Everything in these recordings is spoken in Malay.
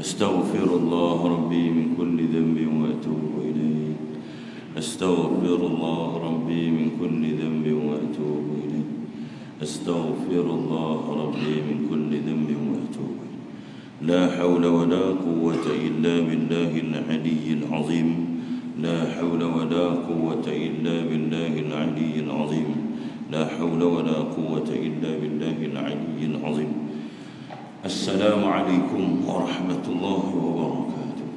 أستغفر الله ربي من كل ذنب وأتوب إليه. أستغفر الله ربي من كل ذنب وأتوب إليه. أستغفر الله ربي من كل ذنب وأتوب إليه. لا حول ولا قوة إلا بالله العلي العظيم. لا حول ولا قوة إلا بالله العلي العظيم. لا حول ولا قوة إلا بالله العلي العظيم. السلام عليكم ورحمة الله وبركاته.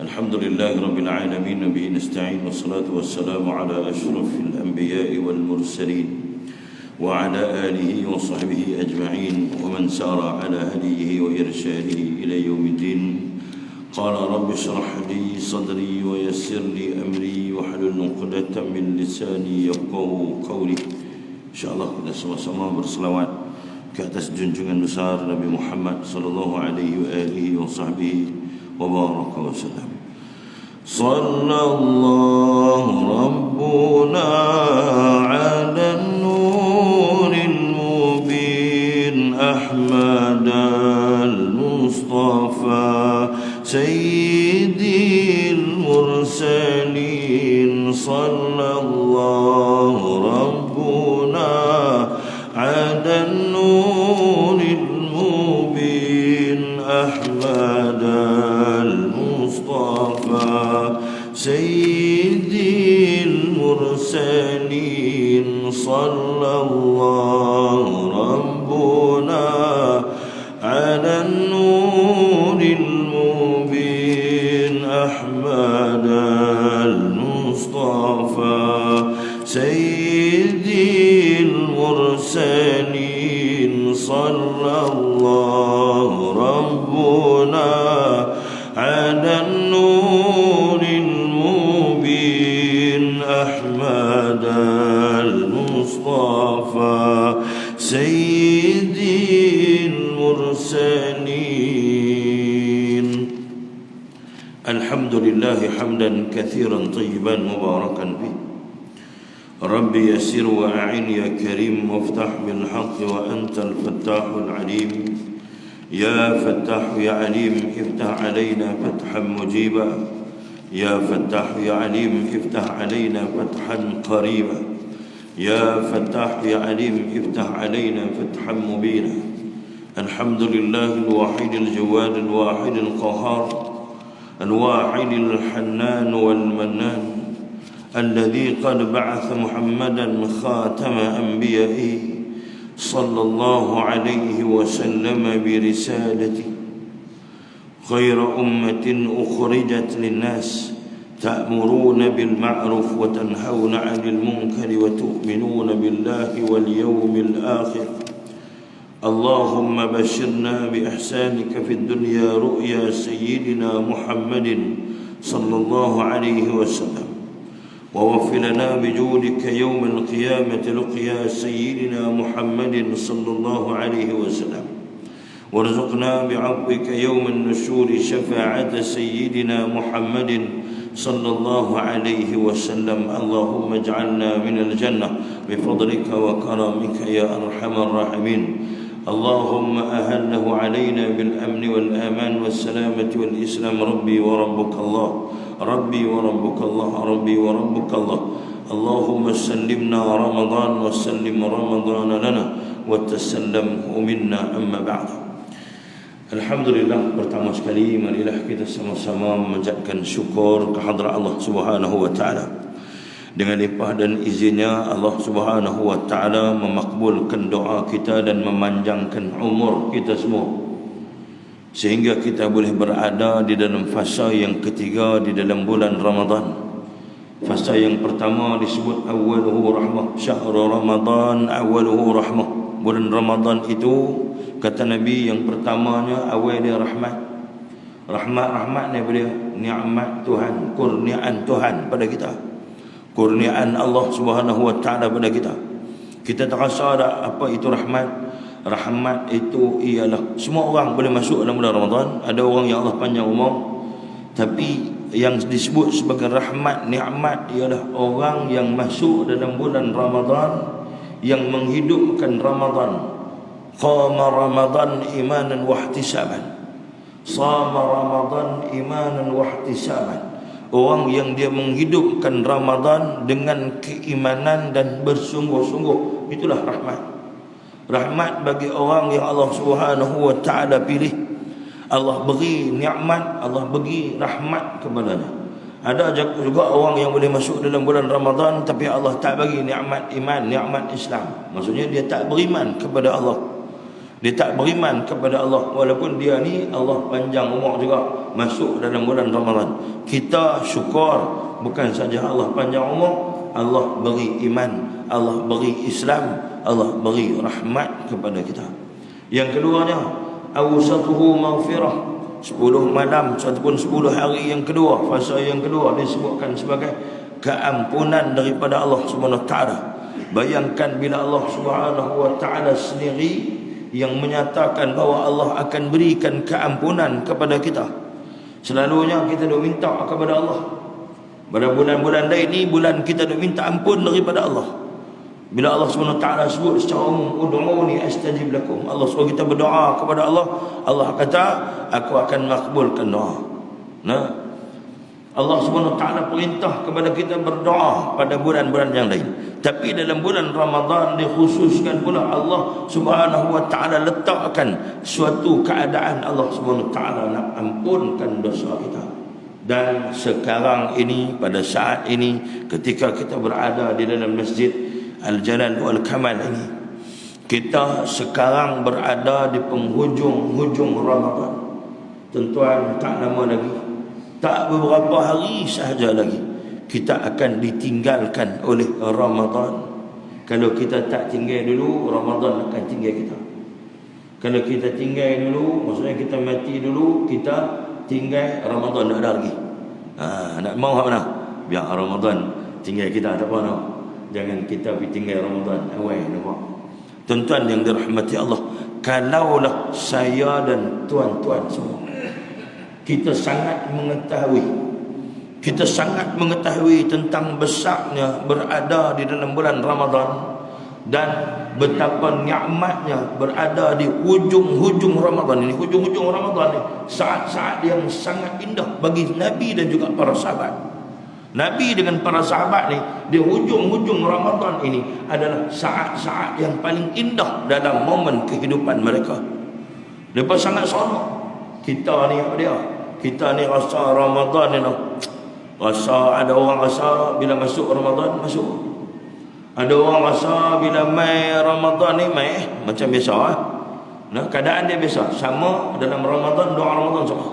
الحمد لله رب العالمين، به نستعين، والصلاة والسلام على أشرف الأنبياء والمرسلين وعلى آله وصحبه أجمعين ومن سار على هديه وإرشاده إلى يوم الدين. قال رب اشرح لي صدري ويسر لي أمري واحلل عقدة من لساني يفقهوا قولي. InsyaAllah kita sama-sama berselawat ke atas junjungan besar Nabi Muhammad sallallahu alaihi wa alihi wa sahbihi wa baraka wa sallam. Sallallahu rabbuna ala nuril mubin Ahmad al-Mustafa sayyidil mursalin. Sallallahu rabbuna ala nuril mubin Ahmad al-Mustafa sayyidil mursalin. Sallallahu rabbuna ala nuril mubin Ahmad al-Mustafa sayyidil mursalin. Sallallahu rabbuna ala nuril mubin Ahmad al-Mustafa sayyidil mursalin. Alhamdulillah hamdan kathiran tayyiban mubarakan fi. Rabbi yassir wa a'in ya karim waftah bil haqq wa antal fattahul alim. Ya fattah ya alim iftah alaina fathan mujiba. Ya fattah ya alim iftah alaina fathan qariba. Ya fattah ya alim iftah alaina fathan mubina. Alhamdulillahil wahidil jawadil wahidil qahhar al-wahidil hannan wal mannan الذي قد بعث محمدا خاتم أنبيائه صلى الله عليه وسلم برسالته خير أمة أخرجت للناس تأمرون بالمعروف وتنهون عن المنكر وتؤمنون بالله واليوم الآخر. اللهم بشرنا بإحسانك في الدنيا رؤيا سيدنا محمد صلى الله عليه وسلم، ووفر لنا بجودك يوم القيامة لقيا سيدنا محمد صلى الله عليه وسلم، وارزقنا بعفوك يوم النشور شفاعة سيدنا محمد صلى الله عليه وسلم. اللهم اجعلنا من الجنة بفضلك وكرمك يا أرحم الراحمين. اللهم أهله علينا بالأمن والأمان والسلامة والإسلام. ربي وربك الله، ربي وربك الله، ربي وربك الله. اللهم سلمنا رمضان وسلم رمضان لنا وتسلمه منا. أما بعد. Alhamdulillah, pertama sekali marilah kita sama-sama memanjatkan syukur kehadrat Allah Subhanahu wa taala. Dengan limpah dan izinnya Allah Subhanahu wa taala memakbulkan doa kita dan memanjangkan umur kita semua, sehingga kita boleh berada di dalam fasa yang ketiga di dalam bulan Ramadan. Fasa yang pertama disebut awwaluhu rahmah, syahrul Ramadan awwaluhu rahmah. Bulan Ramadan itu kata Nabi yang pertamanya awal dia rahmat. Rahmat daripada nikmat Tuhan, kurniaan Tuhan pada kita. Kurniaan Allah Subhanahu wa taala pada kita. Kita terasa tak apa itu rahmat? Rahmat itu ialah semua orang boleh masuk dalam bulan Ramadan. Ada orang yang Allah panjang umur, tapi yang disebut sebagai rahmat, nikmat ialah orang yang masuk dalam bulan Ramadan, yang menghidupkan Ramadan. Qama Ramadan imanan wa ihtisaban. Sama Ramadan imanan wa ihtisaban. Orang yang dia menghidupkan Ramadan dengan keimanan dan bersungguh-sungguh, itulah rahmat. Rahmat bagi orang yang Allah Subhanahu wa taala pilih. Allah beri nikmat, Allah beri rahmat kepadanya. Ada juga orang yang boleh masuk dalam bulan Ramadan tapi Allah tak bagi nikmat iman, nikmat Islam. Maksudnya dia tak beriman kepada Allah. Dia tak beriman kepada Allah, walaupun dia ni Allah panjang umur juga masuk dalam bulan Ramadan. Kita syukur, bukan saja Allah panjang umur, Allah beri iman, Allah beri Islam, Allah beri rahmat kepada kita. Yang keduanya, awsatuhu maghfirah. 10 malam ataupun 10 hari yang kedua, fasa yang kedua disebutkan sebagai keampunan daripada Allah Subhanahu wa taala. Bayangkan bila Allah Subhanahu wa taala sendiri yang menyatakan bahawa Allah akan berikan keampunan kepada kita. Selalunya kita duk minta kepada Allah. Pada bulan-bulan lain ni, bulan kita duk minta ampun daripada Allah. Bila Allah SWT sebut secara umum, ud'uni astajib lakum. Allah suruh kita berdoa kepada Allah. Allah kata, aku akan makbulkan doa. Nah, Allah SWT perintah kepada kita berdoa pada bulan-bulan yang lain. Tapi dalam bulan Ramadan dikhususkan pula Allah Subhanahu wa taala letakkan suatu keadaan Allah Subhanahu wa taala nak ampunkan dosa kita. Dan sekarang ini, pada saat ini, ketika kita berada di dalam Masjid Al-Jalal wal-Kamal ini, kita sekarang berada di penghujung-hujung Ramadan. Tuan-tuan, tak lama lagi, tak beberapa hari sahaja lagi, kita akan ditinggalkan oleh Ramadan. Kalau kita tak tinggal dulu, Ramadan akan tinggal kita. Kalau kita tinggal dulu, maksudnya kita mati dulu, kita tinggal, Ramadan tak ada lagi. Nak mau apa nak? Biar Ramadan tinggal kita, tak apa nak. Jangan kita pergi tinggal Ramadan awal, nampak? Tuan-tuan yang dirahmati Allah, kalaulah saya dan tuan-tuan semua, kita sangat mengetahui tentang besarnya berada di dalam bulan Ramadan dan betapa nikmatnya berada di hujung-hujung Ramadan ini. Hujung-hujung Ramadan ini saat-saat yang sangat indah bagi Nabi dan juga para sahabat. Nabi dengan para sahabat ni di hujung-hujung Ramadan ini adalah saat-saat yang paling indah dalam momen kehidupan mereka. Mereka sangat seronok. Kita ni apa dia? Kita ni rasa Ramadan ni rasa, ada orang rasa bila masuk Ramadan masuk. Ada orang rasa bila mai Ramadan ni mai macam biasa Nah, keadaan dia biasa. Sama dalam Ramadan, doa Ramadan sama.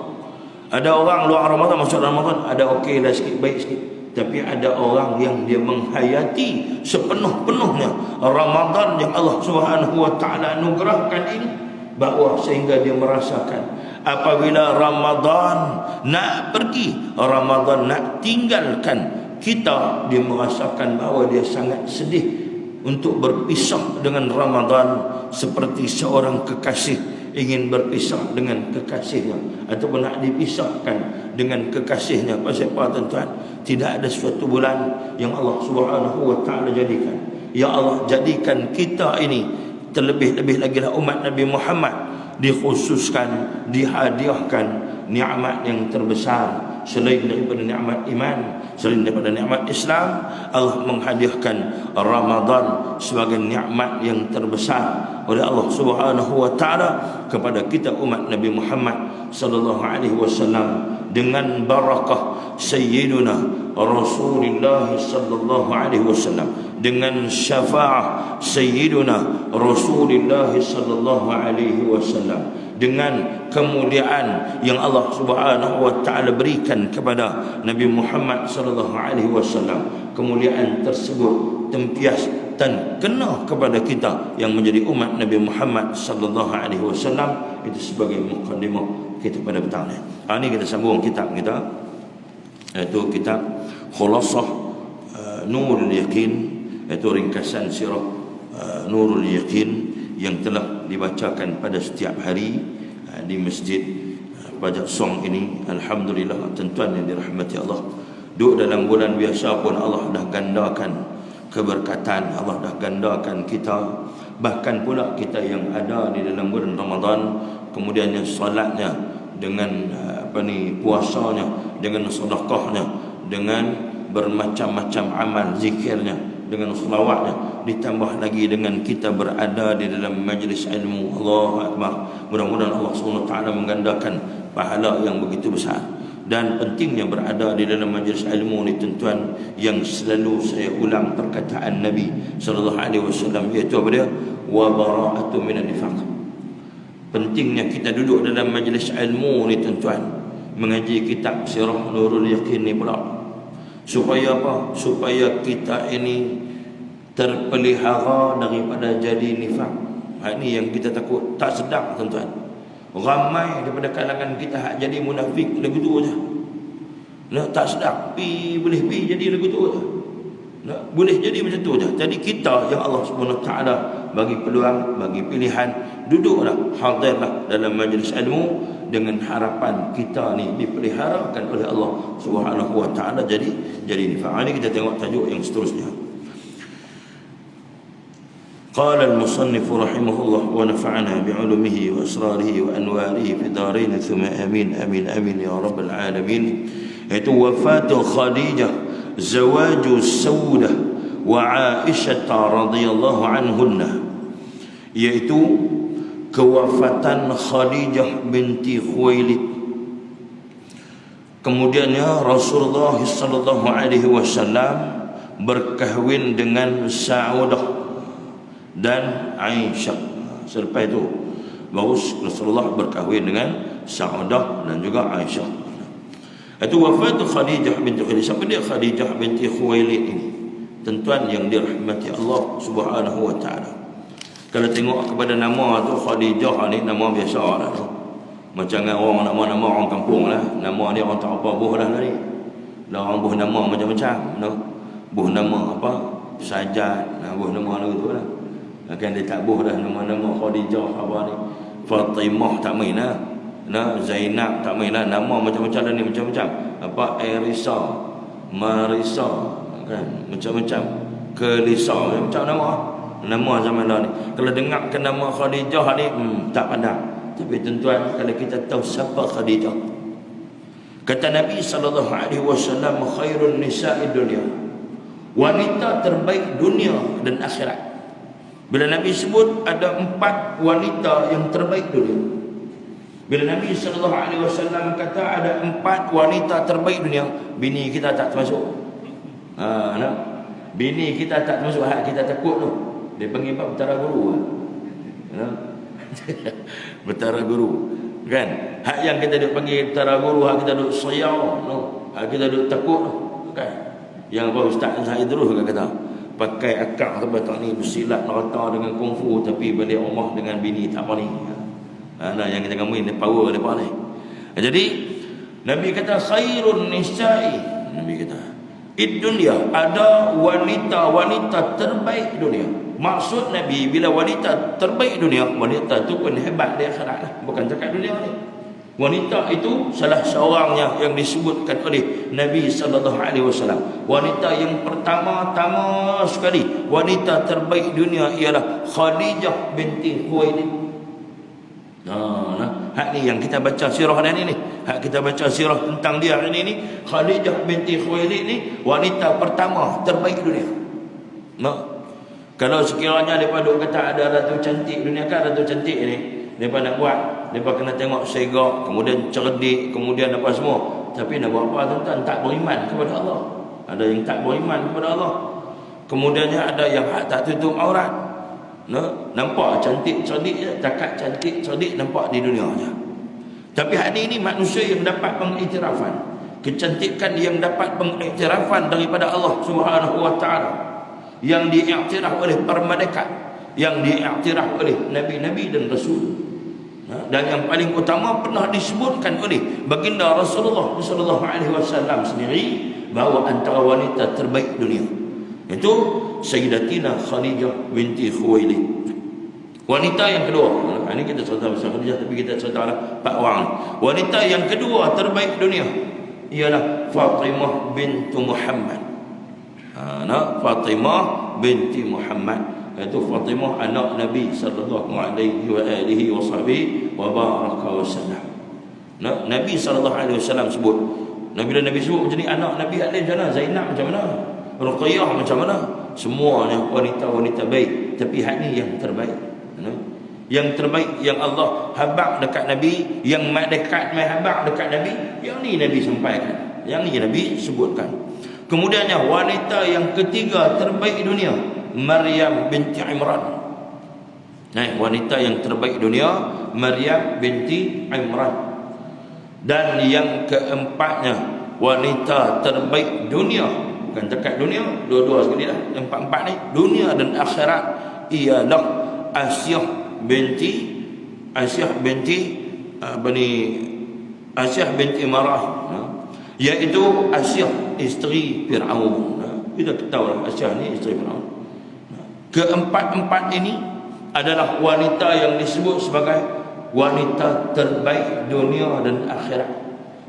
Ada orang luar Ramadan masuk Ramadan ada okey dah sikit, baik sikit. Tapi ada orang yang dia menghayati sepenuh-penuhnya Ramadan yang Allah Subhanahu wa taala anugerahkan ini, bahawa sehingga dia merasakan apabila Ramadan nak pergi, Ramadan nak tinggalkan kita, dia merasakan bahawa dia sangat sedih untuk berpisah dengan Ramadan, seperti seorang kekasih ingin berpisah dengan kekasihnya ataupun nak dipisahkan dengan kekasihnya. Pasal apa tuan-tuan? Tidak ada suatu bulan yang Allah Subhanahu wa taala jadikan, ya Allah jadikan kita ini, terlebih-lebih lagi lah umat Nabi Muhammad, dikhususkan, dihadiahkan nikmat yang terbesar selain daripada nikmat iman, selain daripada nikmat Islam. Allah menghadiahkan Ramadan sebagai nikmat yang terbesar oleh Allah Subhanahu wa taala kepada kita umat Nabi Muhammad sallallahu alaihi wasallam, dengan barakah Sayyiduna Rasulullah sallallahu alaihi wasallam, dengan syafaat Sayyiduna Rasulullah sallallahu alaihi wasallam, dengan kemuliaan yang Allah Subhanahu wa taala berikan kepada Nabi Muhammad sallallahu alaihi wasallam. Kemuliaan tersebut tempias dan kena kepada kita yang menjadi umat Nabi Muhammad sallallahu alaihi wasallam. Itu sebagai mukadimah kita pada petang ni. Ini kita sambung kitab kita, iaitu kitab Khulasah Nurul Yaqin, iaitu ringkasan sirah Nurul Yaqin yang telah dibacakan pada setiap hari di Masjid Bajak Song ini. Alhamdulillah, tuan-tuan yang dirahmati Allah, duduk dalam bulan biasa pun Allah dah gandakan keberkatan, Allah dah gandakan kita. Bahkan pula kita yang ada di dalam bulan Ramadan, kemudian yang salatnya dengan puasanya, dengan sedekahnya, dengan bermacam-macam amal zikirnya, dengan selawatnya, ditambah lagi dengan kita berada di dalam majlis ilmu. Allahu Akbar. Mudah-mudahan Allah SWT menggandakan pahala yang begitu besar. Dan pentingnya berada di dalam majlis ilmu ni tuan-tuan, yang selalu saya ulang perkataan Nabi sallallahu alaihi wasallam, iaitu apa dia? Wa bara'atu minan nifaq. Pentingnya kita duduk dalam majlis ilmu ni tuan-tuan, mengaji kitab Sirah Nurul Yaqin ni pula. Supaya apa? Supaya kita ini terpelihara daripada jadi nifaq. Ini yang kita takut, tak sedap tuan-tuan. Ramai daripada kalangan kita hak jadi munafik lagu tu aja. Tak sedap, boleh jadi lagu tu aja. Boleh jadi macam tu aja. Jadi kita yang Allah SWT bagi peluang, bagi pilihan, duduklah, hadirlah dalam majlis ilmu dengan harapan kita ni dipeliharakan oleh Allah SWT jadi nifaq. Ini kita tengok tajuk yang seterusnya. قال المصنف رحمه الله ونفعنا بعلومه وأسراره وأنواره في دارين ثم آمين آمين آمين يا رب العالمين. Itu wafat Khadijah, زواج سودة وعائشة رضي الله عنهن, yaitu kewafatan Khadijah binti Khuwailid. Kemudiannya Rasulullah sallallahu alaihi wasallam berkahwin dengan Saudah dan Aisyah. Selepas itu baru Rasulullah berkahwin dengan Saudah dan juga Aisyah. Itu wafat Khadijah binti Khuwailid. Siapa dia Khadijah binti Khuwailid ini? Tuan-tuan yang dirahmati Allah Subhanahu wa taala. Kalau tengok kepada nama tu Khadijah ni nama biasa lah tu. Macam orang nama-nama orang kampung lah. Nama dia orang tak apa buh lah ni. Dah orang buh nama macam-macam, no. Buh nama apa? Sajad, buh nama tu lah. Kan dia tak buh dah nama-nama Khadijah apa ni. Fatimah tak main lah. Zainab tak main lah. Nama macam-macam dah ni, macam-macam. Apa? Erisa, Marisa, kan? Macam-macam. Kelisa, macam nama zaman dah ni. Kalau dengar ke nama Khadijah ni, tak pandang. Tapi tuan-tuan, kalau kita tahu siapa Khadijah, kata Nabi SAW, khairun nisa'i dunia, wanita terbaik dunia dan akhirat. Bila Nabi sebut ada 4 wanita yang terbaik dunia. Bila Nabi SAW kata ada 4 wanita terbaik dunia, bini kita tak termasuk. Bini kita tak termasuk. Kita takut tu. Dia panggil apa? Betara guru. Betara guru. Kan? Hak yang kita duk panggil betara guru, hak kita duk sayau, hak kita duk takut. Kan? Yang apa Ustaz Zahid terus kata, pakai akak sampai tak ni, bersilat rata dengan kungfu, tapi balik rumah dengan bini tak apa ni. Yang kita ngomongin ni power depa ni. Jadi Nabi kata khairun nisa'i, Nabi kata dunia, ada wanita terbaik dunia. Maksud Nabi bila wanita terbaik dunia, wanita tu pun hebat di akhirat lah, bukan cakap dunia ni. Wanita itu salah seorangnya yang disebutkan oleh Nabi SAW. Wanita yang pertama-tama sekali, wanita terbaik dunia ialah Khadijah binti Khuwailid. Hak ni yang kita baca sirah hari ni. Hak kita baca sirah tentang dia hari ni. Khadijah binti Khuwailid ni wanita pertama terbaik dunia. Kalau sekiranya mereka kata ada ratu cantik dunia, kan ratu cantik ni mereka nak buat, mereka kena tengok segak, kemudian cerdik, kemudian apa semua. Tapi nak buat apa tuan-tuan? Tak beriman kepada Allah. Ada yang tak beriman kepada Allah. Kemudiannya ada yang tak tutup aurat. Nampak cantik cerdik, takat cantik cerdik nampak di dunia je. Tapi hari ini manusia yang dapat pengiktirafan kecantikan, yang dapat pengiktirafan daripada Allah Subhanahu wa taala, yang diiktiraf oleh para malaikat, yang diiktiraf oleh nabi-nabi dan rasul. Dan yang paling utama pernah disebutkan oleh baginda Rasulullah SAW sendiri bahawa antara wanita terbaik dunia itu Sayyidatina Khadijah binti Khuwailid. Wanita yang kedua, ini kita cerita pasal Khadijah tapi kita cerita Pak Wang. Wanita yang kedua terbaik dunia ialah Fatimah binti Muhammad. Fatimah binti Muhammad, iaitu Fatimah anak Nabi sallallahu alaihi wa alihi wasallam wa baraka wasallam. Nabi SAW sebut. Bila Nabi sebut macam ni, anak Nabi ada macam mana? Zainab macam mana? Ruqayyah macam mana? Semuanya wanita-wanita baik. Tapi hak ni yang terbaik. Yang terbaik yang Allah habaq dekat Nabi, yang malaikat mai habaq dekat Nabi, yang ni Nabi sampaikan. Yang ni Nabi sebutkan. Kemudiannya wanita yang ketiga terbaik dunia, Maryam binti Imran. Wanita yang terbaik dunia, Maryam binti Imran. Dan yang keempatnya, wanita terbaik dunia, bukan dekat dunia, dua-dua sekali dah. Empat-empat ni, dunia dan akhirat, ialah Asyah binti Marah, iaitu Asyah isteri Fir'aun. Kita tahu lah Asyah ni isteri Fir'aun. Keempat-empat ini adalah wanita yang disebut sebagai wanita terbaik dunia dan akhirat.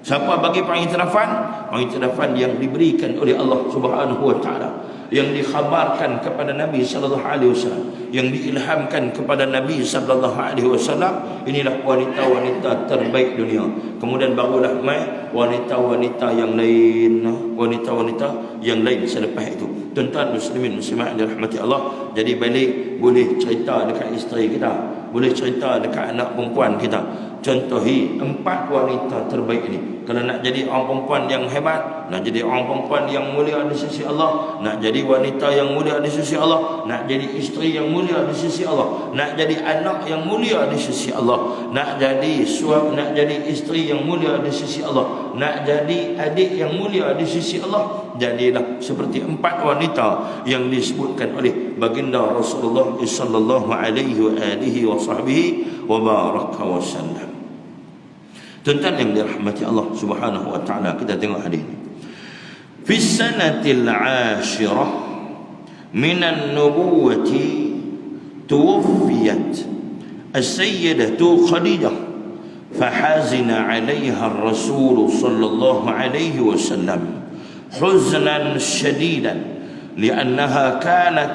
Siapa bagi pengiktirafan? Pengiktirafan yang diberikan oleh Allah Subhanahu wa taala, yang dikhabarkan kepada Nabi sallallahu alaihi wasallam, yang diilhamkan kepada Nabi sallallahu alaihi wasallam. Inilah wanita-wanita terbaik dunia. Kemudian barulah mai wanita-wanita yang lain, wanita-wanita yang lain selepas itu. Tuan-tuan muslimin muslimat yang dirahmati Allah, jadi balik boleh cerita dekat isteri kita, boleh cerita dekat anak perempuan kita. Contohi empat wanita terbaik ini. Kalau nak jadi orang perempuan yang hebat, nak jadi orang perempuan yang mulia di sisi Allah, nak jadi wanita yang mulia di sisi Allah, nak jadi isteri yang mulia di sisi Allah, nak jadi anak yang mulia di sisi Allah, nak jadi suami, nak jadi isteri yang mulia di sisi Allah, nak jadi adik yang mulia di sisi Allah. Jadilah seperti empat wanita yang disebutkan oleh baginda Rasulullah sallallahu alaihi wa baraka wasallam. Tuan-tuan yang dirahmati Allah Subhanahu wa taala, kita tengok hadis ni. Fi sanatil 'ashirah min an-nubuwati tuwfiyat as-sayyidatu Khadijah fahazina 'alayha ar-rasul sallallahu alaihi wasallam huznan shadidan li'annaha kanat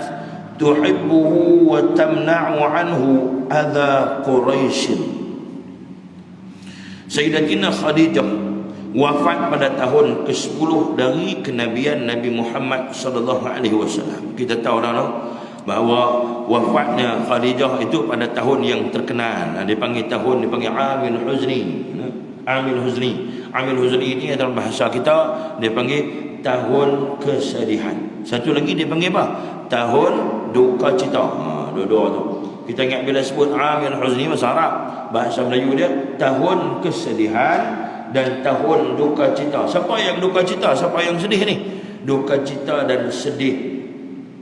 tuhibbuhu wa tamna'u 'anhu adha Quraisy. Sayyidatina Khadijah wafat pada tahun ke-10 dari kenabian Nabi Muhammad sallallahu alaihi wasallam. Kita tahu dah bahawa wafatnya Khadijah itu pada tahun yang terkenal. Dipanggil Amil Huzni. Amil Huzni ini dalam bahasa kita dipanggil tahun kesedihan. Satu lagi dipanggil apa? Tahun duka cita. Dua-dua tu. Kita ingat bila sebut Amil Huzni bahasa Arab, bahasa Melayu dia tahun kesedihan dan tahun duka cita. Siapa yang duka cita? Siapa yang sedih ni? Duka cita dan sedih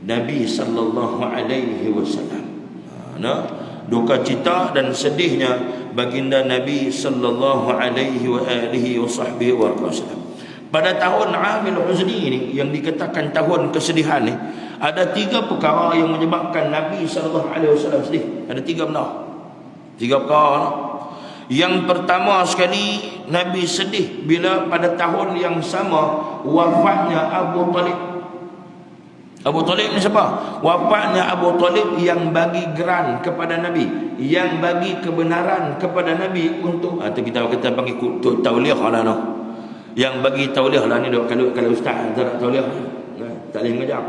Nabi sallallahu alaihi wasallam. Duka cita dan sedihnya baginda Nabi sallallahu alaihi wasallam. Pada tahun Amil Huzni ini yang dikatakan tahun kesedihan ni, ada 3 perkara yang menyebabkan Nabi SAW sedih. Ada 3 benda. 3 perkara. Yang pertama sekali, Nabi sedih bila pada tahun yang sama wafatnya Abu Talib. Abu Talib ni siapa? Wafatnya Abu Talib yang bagi geran kepada Nabi, yang bagi kebenaran kepada Nabi untuk kita panggil tauliah lah no. Yang bagi tauliah lah ni kalau ustaz tak tauliah tak boleh mengajar.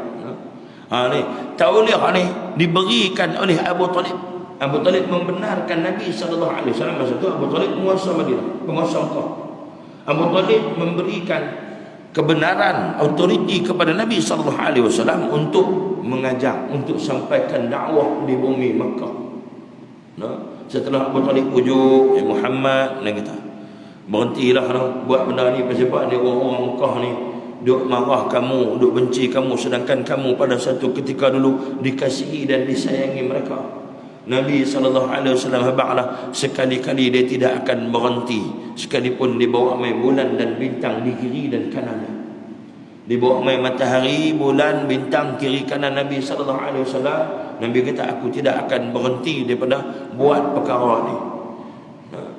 Ni tauliah ni diberikan oleh Abu Talib. Abu Talib membenarkan Nabi sallallahu alaihi wasallam. Masa itu Abu Talib penguasa Madinah, penguasa Mekah. Abu Talib memberikan kebenaran, autoriti kepada Nabi sallallahu alaihi wasallam untuk mengajar, untuk sampaikan dakwah di bumi Mekah. Setelah Abu Talib pujuk Muhammad, dia kata, berhentilah buat benda ni. Sebab dia orang Mekah ni duk marah kamu, duk benci kamu, sedangkan kamu pada satu ketika dulu dikasihi dan disayangi mereka. Nabi SAW habaqlah, sekali-kali dia tidak akan berhenti, sekalipun dibawa mai bulan dan bintang di kiri dan kanannya. Dibawa mai matahari, bulan, bintang kiri kanan Nabi SAW. Nabi kata, aku tidak akan berhenti daripada buat perkara ni.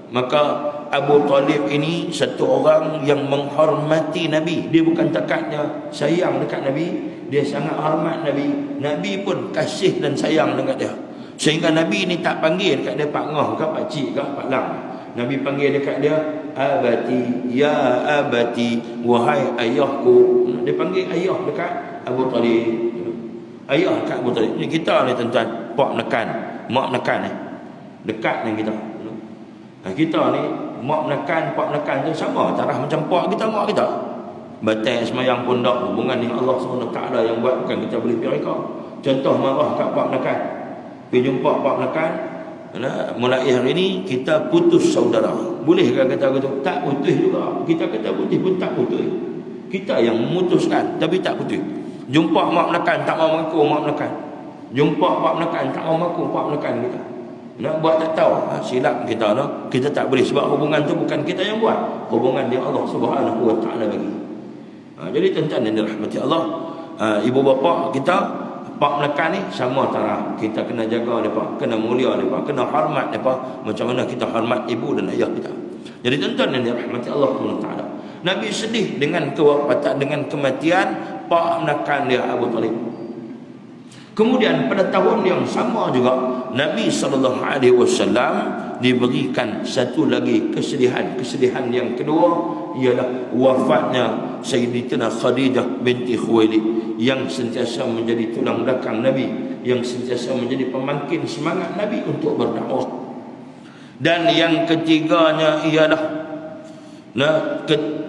Maka Abu Talib ini satu orang yang menghormati Nabi. Dia bukan takatnya sayang dekat Nabi, dia sangat hormat Nabi. Nabi pun kasih dan sayang dekat dia. Sehingga Nabi ni tak panggil dekat dia Pak Ngah ke Pak Cik ke Pak Lang. Nabi panggil dekat dia abati, ya abati, wahai ayahku. Dia panggil ayah dekat Abu Talib. Ayah dekat Abu Talib. Ni kita ni tuan-tuan, pak menekan, mak menekan ni. Dekat dengan kita. Kita ni mak menekan, pak menekan tu sama taraf macam pak kita, mak kita. Batal semayang pun tak, hubungan dengan Allah SWT yang buat, bukan kita boleh pergi kau. Contoh marah kat pak menekan, pergi jumpa pak menekan, mulai hari ini kita putus saudara. Bolehkah kata begitu? Tak putus juga. Kita kata putus pun tak putus. Kita yang memutuskan tapi tak putus. Jumpa mak menekan tak mau mengaku mak menekan. Jumpa pak menekan tak mau mengaku pak menekan kita. Nak buat tak tahu, silap kita no. Kita tak boleh, sebab hubungan tu bukan kita yang buat. Hubungan dia Allah Subhanahu Wa Taala bagi. Jadi tuan-tuan yang dirahmati Allah, ibu bapa kita pak menekan ni sama taraf. Kita kena jaga depa, kena mulia depa, kena hormat depa macam mana kita hormat ibu dan ayah kita. Jadi tuan-tuan yang dirahmati Allah SWT, Nabi sedih dengan kewafatan, dengan kematian pak menekan dia Abu Talib. Kemudian pada tahun yang sama juga Nabi SAW diberikan satu lagi kesedihan. Kesedihan yang kedua ialah wafatnya Sayyidatina Khadijah binti Khuwailid, yang sentiasa menjadi tulang belakang Nabi, yang sentiasa menjadi pemangkin semangat Nabi untuk berdakwah. Dan yang ketiganya ialah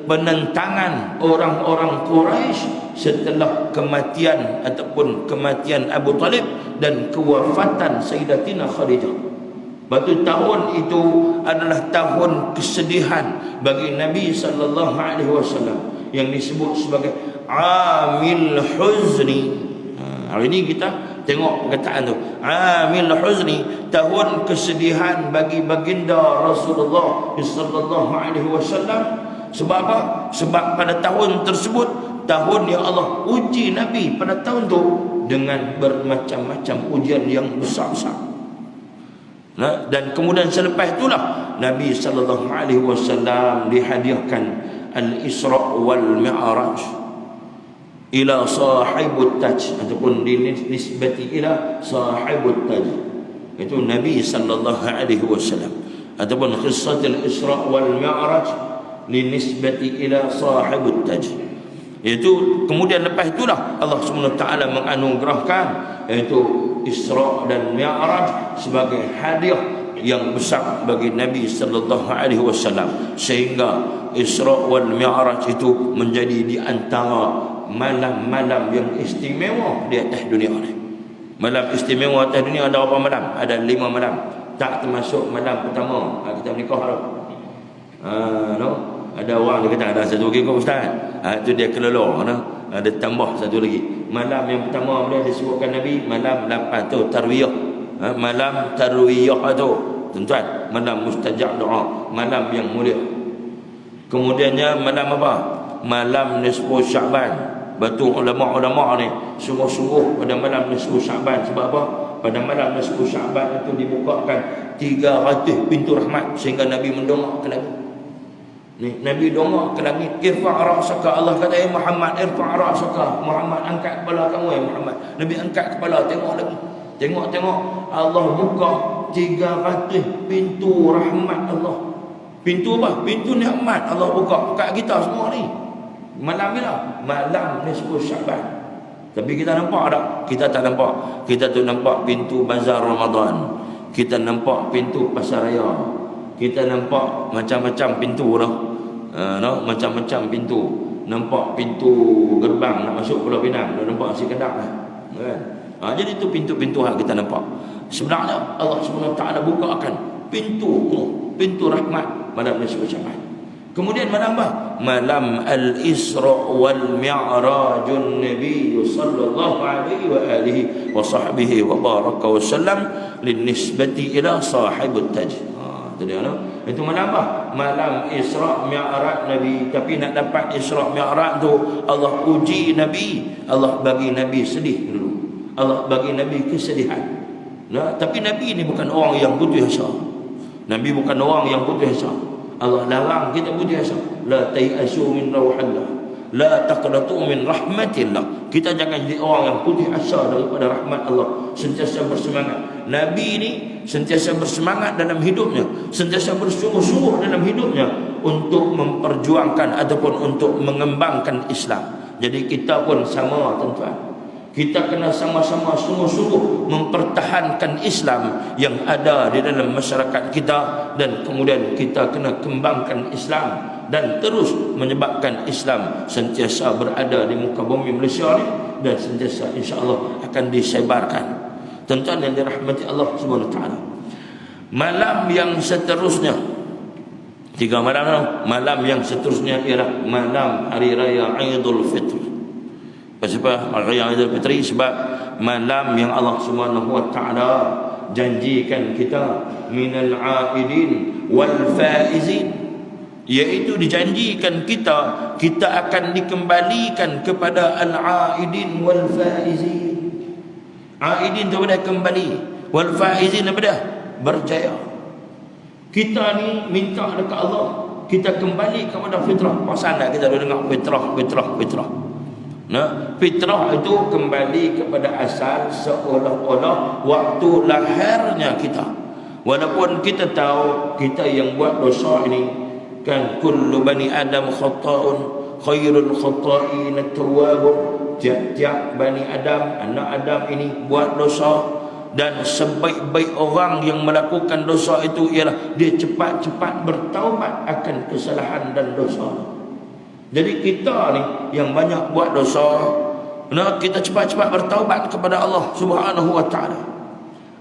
penentangan orang-orang Quraisy setelah kematian ataupun kematian Abu Talib dan kewafatan Sayyidatina Khadijah. Batu tahun itu adalah tahun kesedihan bagi Nabi sallallahu alaihi wasallam yang disebut sebagai Amil Huzni. Hari ini kita tengok perkataan tu, Amil Huzni, tahun kesedihan bagi baginda Rasulullah sallallahu alaihi wasallam. Sebab apa? Sebab pada tahun tersebut, tahun yang Allah uji Nabi pada tahun tu dengan bermacam-macam ujian yang besar-besar. Dan kemudian selepas itulah Nabi sallallahu alaihi wasallam dihadiahkan al-Isra wal Mi'raj ila sahibut taj, ataupun dinisbati ila sahibut taj. Itu Nabi sallallahu alaihi wasallam, ataupun qissatul Isra wal Mi'raj linisbati ila sahibut taj. Iaitu kemudian lepas itulah Allah SWT menganugerahkan iaitu Isra dan Mi'raj sebagai hadiah yang besar bagi Nabi sallallahu alaihi wasallam, sehingga Isra wal Mi'raj itu menjadi di antara malam-malam yang istimewa di atas dunia ni. Malam istimewa atas dunia ada berapa malam? Ada 5 malam. Tak termasuk malam pertama kita menikah tu. Ada orang dia kata ada satu lagi kau ustaz. Itu dia kelelor ada tambah satu lagi. Malam yang pertama boleh disebutkan Nabi malam 8 tu tarwiyah. Malam tarwiyah tu tuan-tuan, malam mustajab doa, malam yang mulia. Kemudiannya malam apa? Malam nisfu Syaban. Batu ulama-ulama ni sungguh-sungguh pada malam nisfu Syaban. Sebab apa? Pada malam nisfu Syaban itu dibukakan 300 pintu rahmat, sehingga Nabi mendongak ke langit. Ni Nabi dongak ke langit, irfa' ra'saka. Allah kata, "Ya Muhammad, irfa' ra'saka." Muhammad, angkat kepala kamu ya Muhammad. Nabi angkat kepala, tengok lagi. Tengok Allah buka 300 pintu rahmat Allah. Pintu apa? Pintu nikmat Allah buka kat kita semua ni. Malam ni lah, malam nisfu Syaban. Tapi kita nampak tak? Kita tak nampak. Kita tu nampak pintu bazar Ramadan. Kita nampak pintu pasar raya. Kita nampak macam-macam pintu dah. Macam-macam pintu. Nampak pintu gerbang nak masuk Pulau Pinang, nampak nasi Kedah lah. Kan? Jadi itu pintu-pintu yang kita nampak. Sebenarnya Allah SWT bukakan pintu rahmat malam nisfu Syaban. Kemudian malam apa? Malam al-Isra wal Mi'rajun Nabi sallallahu alaihi wa alihi wa sahbihi wa baraka wa sallam linisbati ila sahibut taj. Itu malam apa? Malam Isra Mi'raj Nabi. Tapi nak dapat Isra Mi'raj tu Allah uji Nabi. Allah bagi Nabi sedih dulu. Allah bagi Nabi kesedihan. Tapi Nabi ni bukan orang yang putus asa. Nabi bukan orang yang putus asa. Allah larang kita putus asa. La tayasu min rauhillah. La taqnatu min rahmatillah. Kita jangan jadi orang yang putih asa daripada rahmat Allah. Sentiasa bersemangat. Nabi ni sentiasa bersemangat dalam hidupnya, sentiasa bersungguh-sungguh dalam hidupnya untuk memperjuangkan ataupun untuk mengembangkan Islam. Jadi kita pun sama, tuan-tuan. Kita kena sama-sama sungguh-sungguh mempertahankan Islam yang ada di dalam masyarakat kita, dan kemudian kita kena kembangkan Islam dan terus menyebabkan Islam sentiasa berada di muka bumi Malaysia ni, dan sentiasa insya-Allah akan disebarkan. Tuan-tuan yang dirahmati Allah Subhanahu Wa Taala. Malam yang seterusnya, 3 malam. Malam yang seterusnya ialah malam hari raya Aidul Fitr. Sebab hari raya Aidul Fitri, sebab malam yang Allah Subhanahu Wa Taala janjikan kita minal aidin wal faizin, iaitu dijanjikan kita akan dikembalikan kepada al-aidin wal faizin. Aidin tu pada kembali, wal faizin apa dia? Berjaya. Kita ni minta dekat Allah, kita kembali kepada fitrah. Pasal tak kita dengar fitrah. Nah, fitrah itu kembali kepada asal seolah-olah waktu lahirnya kita. Walaupun kita tahu kita yang buat dosa ini kan, kullu bani adam khata'un khairul khata'in at-tawwabun. Tiap-tiap Bani Adam, anak Adam ini buat dosa, dan sebaik-baik orang yang melakukan dosa itu ialah dia cepat-cepat bertaubat akan kesalahan dan dosa. Jadi kita ni yang banyak buat dosa, kita cepat-cepat bertaubat kepada Allah Subhanahu Wa Taala.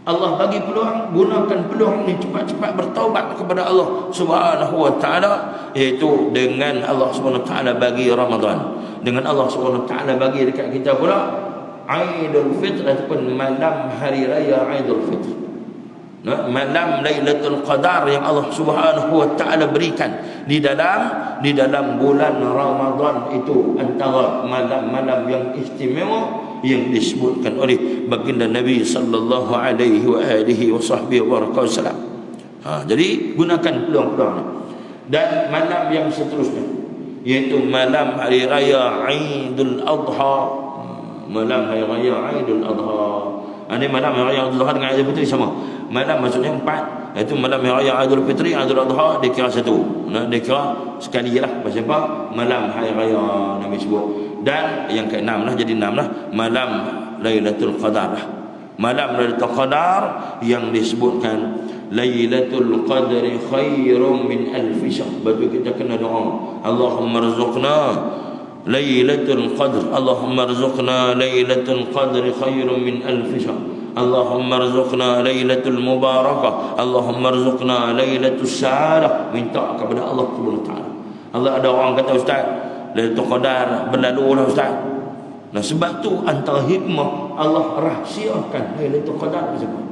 Allah bagi peluang, gunakan peluang ni cepat-cepat bertaubat kepada Allah Subhanahu Wa Taala, iaitu dengan Allah Subhanahu Wa Taala bagi Ramadan, dengan Allah Subhanahu Wa Taala bagi dekat kita pula Aidul Fitr ataupun malam hari raya Aidul Fitr. Malam Lailatul Qadar yang Allah Subhanahu Wa Taala berikan di dalam bulan Ramadan itu, antara malam-malam yang istimewa yang disebutkan oleh baginda Nabi sallallahu alaihi wa alihi wasallam. Jadi gunakan peluang-peluang ni. Dan malam yang seterusnya, iaitu malam hari raya Aidul Adha. Malam hari raya Aidul Adha. Ini malam hari raya Aidul Adha dengan Aidul Fitri sama. Malam maksudnya 4, iaitu malam hari raya Aidul Fitri, Aidul Adha dikira satu. Dia kira sekali lah. Pasal apa? Malam hari raya Nabi sebut. Dan yang ke-6 lah, jadi 6 lah, malam Lailatul Qadar lah. Malam Lailatul Qadar yang disebutkan Lailatul Qadri khairum min alfi syahr. Bagi kita kena doa, Allahumma rzuqna Lailatul Qadr, Allahumma rzuqna Lailatul Qadri khairum min alfi syahr, Allahumma rzuqna Lailatul Mubarakah, Allahumma rzuqna Lailatul Sa'adah. Minta kepada Allah Subhanahu Wa Taala. Allah, ada orang kata, Ustaz, Lailatul Qadar berlalu lah Ustaz. Nah, sebab tu antara hikmah Allah rahsiakan Lailatul Qadar tersebut,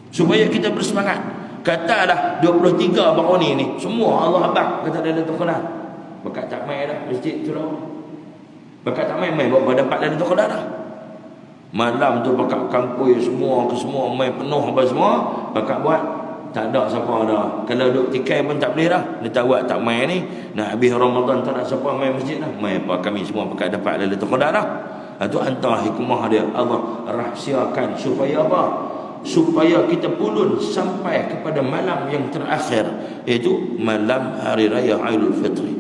supaya kita bersemangat. Katalah 23 baru ni semua Allah abang kata Lailatul Qadar. Bakat tak main dah masjid tu dah. Bakat tak main bawa dapat Lailatul Qadar dah. Malam tu bakat kampung semua main penuh apa semua, bakat buat. Tak ada siapa dah. Kalau duk tikai pun tak boleh dah. Dia tahu tak main ni, nak habis Ramadan tak nak siapa main masjid dah. Main apa kami semua pakai dapat Lailatul Qadar dah. Itu antara hikmah dia. Allah rahsiakan supaya apa? Supaya kita pulun sampai kepada malam yang terakhir, iaitu malam hari raya Aidul Fitri.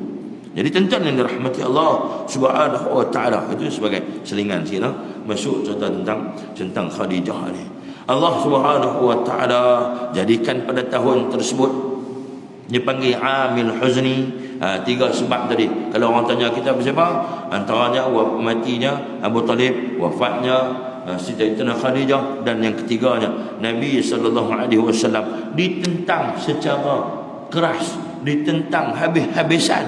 Jadi tuan-tuan yang dirahmati Allah Subhanahu Wa Taala, itu sebagai selingan sini masuk cerita tentang Khadijah ni. Allah Subhanahu Wa Taala jadikan pada tahun tersebut dipanggil Amil Huzni. 3 sebab tadi. Kalau orang tanya kita siapa, antaranya matinya Abu Talib, wafatnya Sayyidatina Khadijah, dan yang ketiganya Nabi sallallahu alaihi wasallam ditentang secara keras, ditentang habis-habisan,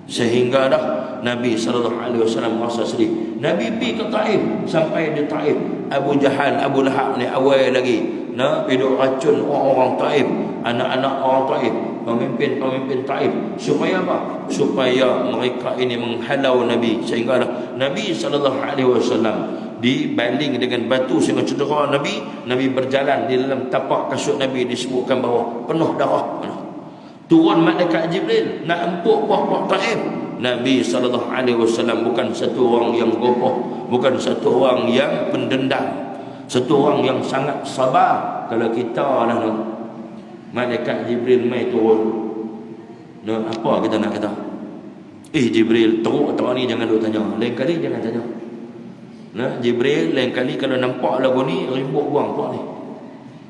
sehingga dah Nabi sallallahu alaihi wasallam merasa sedih. Nabi pergi ke Taif, sampai di Taif Abu Jahal, Abu Lahab ni awal lagi hidup racun orang-orang Taif, anak-anak orang Taif, pemimpin Taif. Supaya apa? Supaya mereka ini menghalau Nabi, sehingga Nabi sallallahu alaihi wasallam dibaling dengan batu sehingga cedera Nabi berjalan di dalam tapak kasut Nabi, disebutkan bahawa penuh darah. Turun malaikat Jibril nak empuk buah-buah Taif, Nabi SAW bukan satu orang yang gopoh, bukan satu orang yang pendendam, satu orang yang sangat sabar. Kalau kita lah malaikat Jibril mai turun, apa kita nak kata? Jibril teruk atau ni jangan duk tanya. Lain kali jangan tanya. Jibril lain kali kalau nampak lagu ni ribut buang puak ni.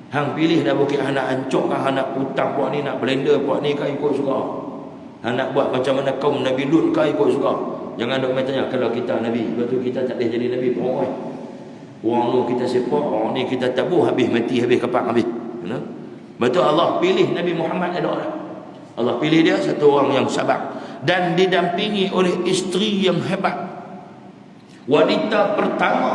Hang pilih dah bukit anak ancok kah, anak putang puak ni, nak blender puak ni kah ikut suka. Nak buat macam mana kaum Nabi Lut kah ikut suka. Jangan duk main tanya kalau kita Nabi. Lepas tu kita tak boleh jadi Nabi pun. Orang tu kita sepak, orang ni kita tabuh habis mati, habis kapak habis. Betul Allah pilih Nabi Muhammad ada orang. Allah pilih dia satu orang yang sabar dan didampingi oleh isteri yang hebat. Wanita pertama.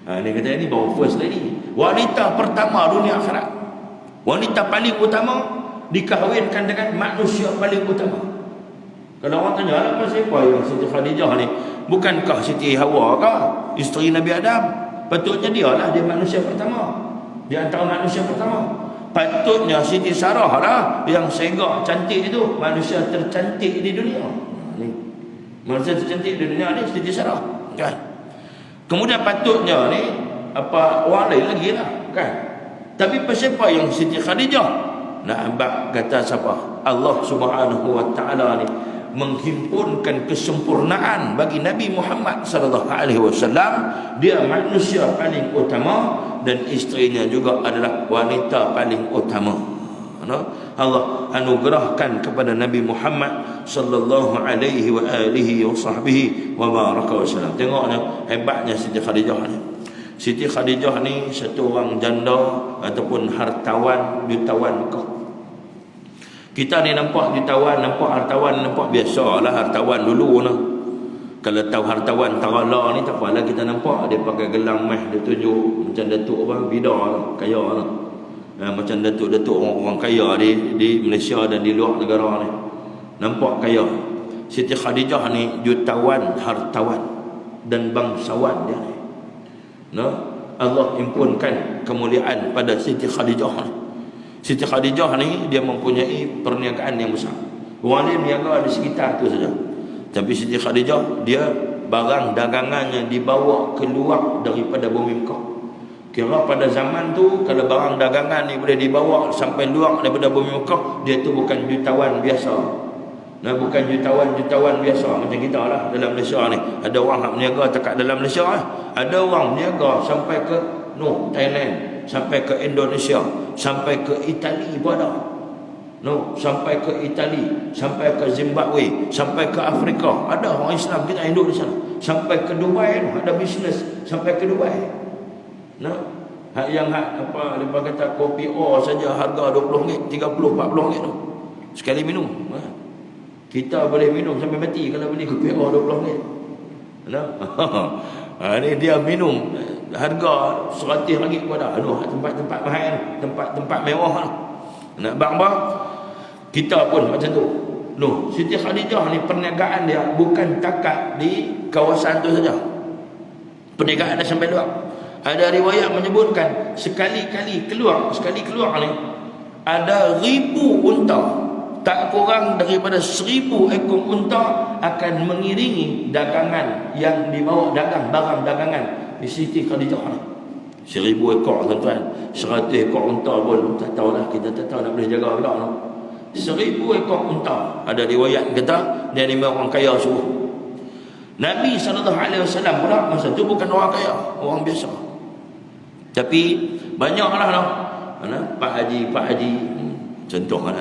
Ini kata ini baru first lady. Wanita pertama dunia akhirat. Wanita paling utama dikahwinkan dengan manusia paling utama. Kalau orang tanya apa siapa yang Siti Khadijah ni? Bukankah Siti Hawa kah isteri Nabi Adam? Patutnya dialah dia manusia pertama. Di antara manusia pertama. Patutnya Siti Sarah lah yang segak cantik itu, manusia tercantik di dunia. Manusia tercantik di dunia ni Siti Sarah, kan? Kemudian patutnya ni apa orang lain lagi lah, kan? Tapi siapa yang Siti Khadijah? Nak kata siapa? Allah Subhanahu Wa Taala ni menghimpunkan kesempurnaan bagi Nabi Muhammad sallallahu alaihi wasallam. Dia manusia paling utama dan isterinya juga adalah wanita paling utama. Allah anugerahkan kepada Nabi Muhammad sallallahu alaihi wa alihi wa sahbihi wa baraka wasallam. Tengoknya hebatnya Siti Khadijah ni. Siti Khadijah ni satu orang janda ataupun hartawan, jutawan Mekah. Kita ni nampak jutawan, nampak hartawan, nampak biasalah hartawan dulu lah. Kalau tahu hartawan Tarala ni tak apalah kita nampak dia pakai gelang meh, dia tunjuk macam datuk apa, bidar lah, kaya lah. Macam datuk-datuk orang kaya di Malaysia dan di luar negara ni. Nampak kaya. Siti Khadijah ni jutawan, hartawan dan bangsawan dia ni. Allah impunkan kemuliaan pada Siti Khadijah ni. Siti Khadijah ni dia mempunyai perniagaan yang besar. Orang lain berniaga di sekitar tu saja. Tapi Siti Khadijah dia barang dagangannya dibawa keluar daripada bumi Mekah. Kira pada zaman tu kalau barang dagangan ni boleh dibawa sampai luar daripada bumi Mekah, dia tu bukan jutawan biasa. Bukan jutawan biasa macam kita lah dalam Malaysia ni. Ada orang nak berniaga dekat dalam Malaysia lah. Ada orang berniaga sampai ke Thailand, sampai ke Indonesia, sampai ke Itali pun ada. Sampai ke Itali, sampai ke Zimbabwe, sampai ke Afrika. Ada orang Islam kita hidup di sana. Sampai ke Dubai ada bisnes sampai ke Dubai. Yang apa lepas kata kopi O saja harga RM20, RM30, RM40 tu. Sekali minum. Kita boleh minum sampai mati kalau beli kopi O RM20. Ni dia minum harga RM100 pun ada. Tempat-tempat mahal, tempat-tempat mewah. Nak bang-bang kita pun macam tu. Siti Khadijah ni perniagaan dia bukan takat di kawasan tu saja. Perniagaan dia sampai luar. Ada riwayat menyebutkan sekali keluar ni ada 1000 unta, tak kurang daripada 1000 ekor unta akan mengiringi dagangan yang dibawa dagang barang dagangan di Siti Khadijah ni. 1000 ekor tuan-tuan, 100 ekor unta pun tak tahulah, kita tak tahu nak boleh jaga ke tak. 1000 ekor unta. Ada riwayat kata dia ni orang kaya suruh. Nabi SAW pula masa tu bukan orang kaya, orang biasa. Tapi banyaklah Pak Haji contohlah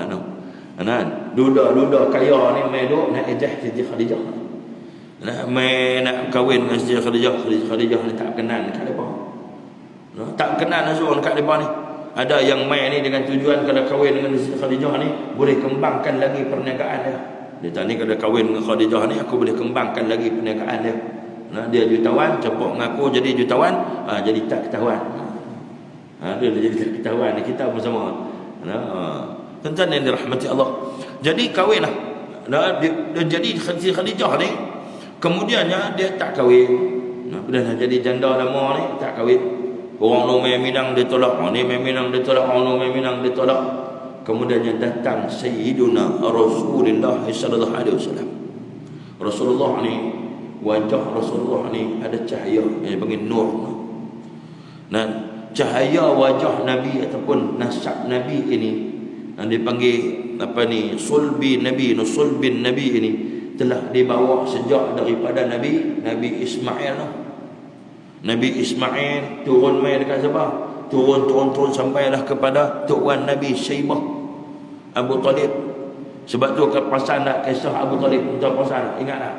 duda kaya ni mai duk nak ejah Siti Khadijah. Mai nak kahwin dengan Siti Khadijah. Siti Khadijah ni tak kenal dekat depa. Tak kenal langsung dekat depa ni. Ada yang mai ni dengan tujuan kalau kahwin dengan Siti Khadijah ni boleh kembangkan lagi perniagaan dia. Dia tanya kalau kahwin dengan Khadijah ni aku boleh kembangkan lagi perniagaan dia. Dia jutawan, cepok mengaku jadi jutawan, jadi tak ketahuan. Dia jadi tak ketahuan. Kita pun sama. Tuan-tuan yang dirahmati Allah. Jadi kahwinlah. Dia jadi Siti Khadijah ni. Kemudiannya dia tak kahwin. Dah jadi janda lama ni tak kahwin. Orang no main Minang dia tolak, orang ni main Minang dia tolak, orang no main Minang dia tolak. kemudiannya datang Sayyiduna Rasulullah sallallahu alaihi wasallam. Rasulullah ni, wajah Rasulullah ni ada cahaya yang dipanggil nur. Dan cahaya wajah Nabi ataupun nasab Nabi ini yang dipanggil sulbi Nabi, sulbin Nabi ini telah dibawa sejak daripada Nabi Ismail. Nabi Ismail turun mai dekat siapa? Turun sampailah kepada tuan Nabi Syaibah Abu Talib. Sebab tu keperasan tak kisah Abu Talib, tuan perasan ingat tak?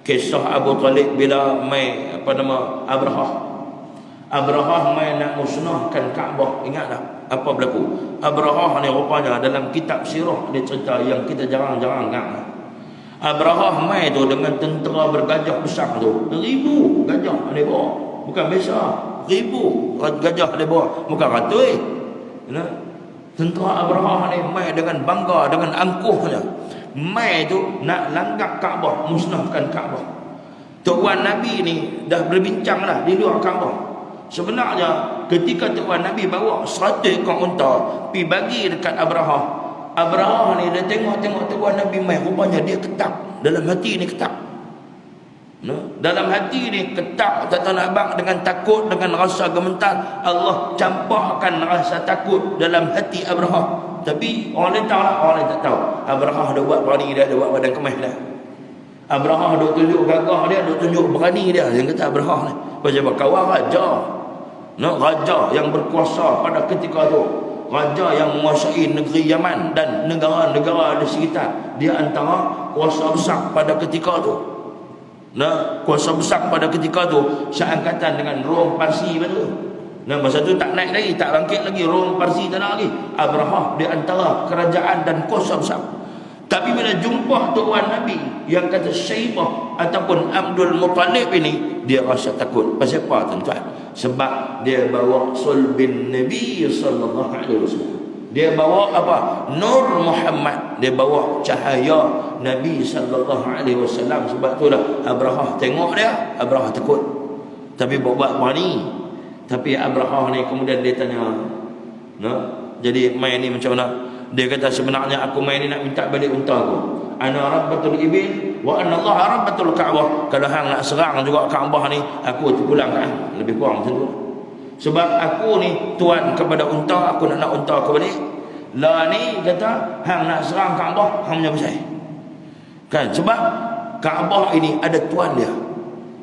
Kisah Abu Talib bila mai Abrahah mai nak musnahkan Kaabah, ingat tak? Apa berlaku? Abrahah ni rupanya dalam kitab sirah dia cerita yang kita jarang-jarang ingat. Abrahah mai tu dengan tentera bergajah besar tu, 1000 gajah dia bawa. Bukan biasa, 1000 gajah dia bawa, bukan ratus. Tentera Abrahah ni mai dengan bangga, dengan angkuhnya. Mai tu nak langgak Kaabah, musnahkan Kaabah. Tuan Nabi ni dah berbincang lah di luar Kaabah. Sebenarnya ketika tuan Nabi bawa 100 ekor unta pi bagi dekat Abrahah ni dia tengok tuan Nabi mai, rupanya dia ketak. Dalam hati ni ketak. Dalam hati ni ketak, tak tahu nak abang, dengan takut, dengan rasa gemetar. Allah campakkan rasa takut dalam hati Abrahah. Tapi orang lain tahu lah, orang lain tak tahu. Abrahah dah buat berani dia, dah buat badan kemas dah. Abrahah dah tunjuk gagah dia, dah tunjuk berani dia. Yang kata Abrahah ni macam kawan raja. Raja yang berkuasa pada ketika tu, raja yang menguasai negeri Yaman dan negara-negara di sekitar. Dia antara kuasa besar pada ketika tu. Kuasa besar pada ketika tu seangkatan dengan Rom Parsi betul. Masa tu tak naik lagi, tak bangkit lagi, Rom Parsi tak ada lagi. Abrahah di antara kerajaan dan kuasa besar. Tapi bila jumpa tuan Nabi yang kata Syaibah ataupun Abdul Muttalib ini, dia rasa takut. Pasal apa tuan-tuan? Sebab dia bawa sulbin Nabi sallallahu alaihi wasallam. Dia bawa apa? Nur Muhammad. Dia bawa cahaya Nabi sallallahu alaihi wasallam. Sebab itulah Abrahah tengok dia, Abrahah takut. Tapi buat berani. Tapi Abrahah ni kemudian dia tanya, jadi main ni macam mana? Dia kata sebenarnya aku main ni nak minta balik unta aku. Ana rabbatul ibil wa anna Allah rabbatul Ka'bah. Kalau hang nak serang juga Kaabah ni, aku terpulang kan. Lebih kurang macam tu. Sebab aku ni tuan kepada unta, aku nak unta aku balik. Lah ni kata hang nak serang Kaabah, hang punya pasal. Kan sebab Kaabah ini ada tuan dia.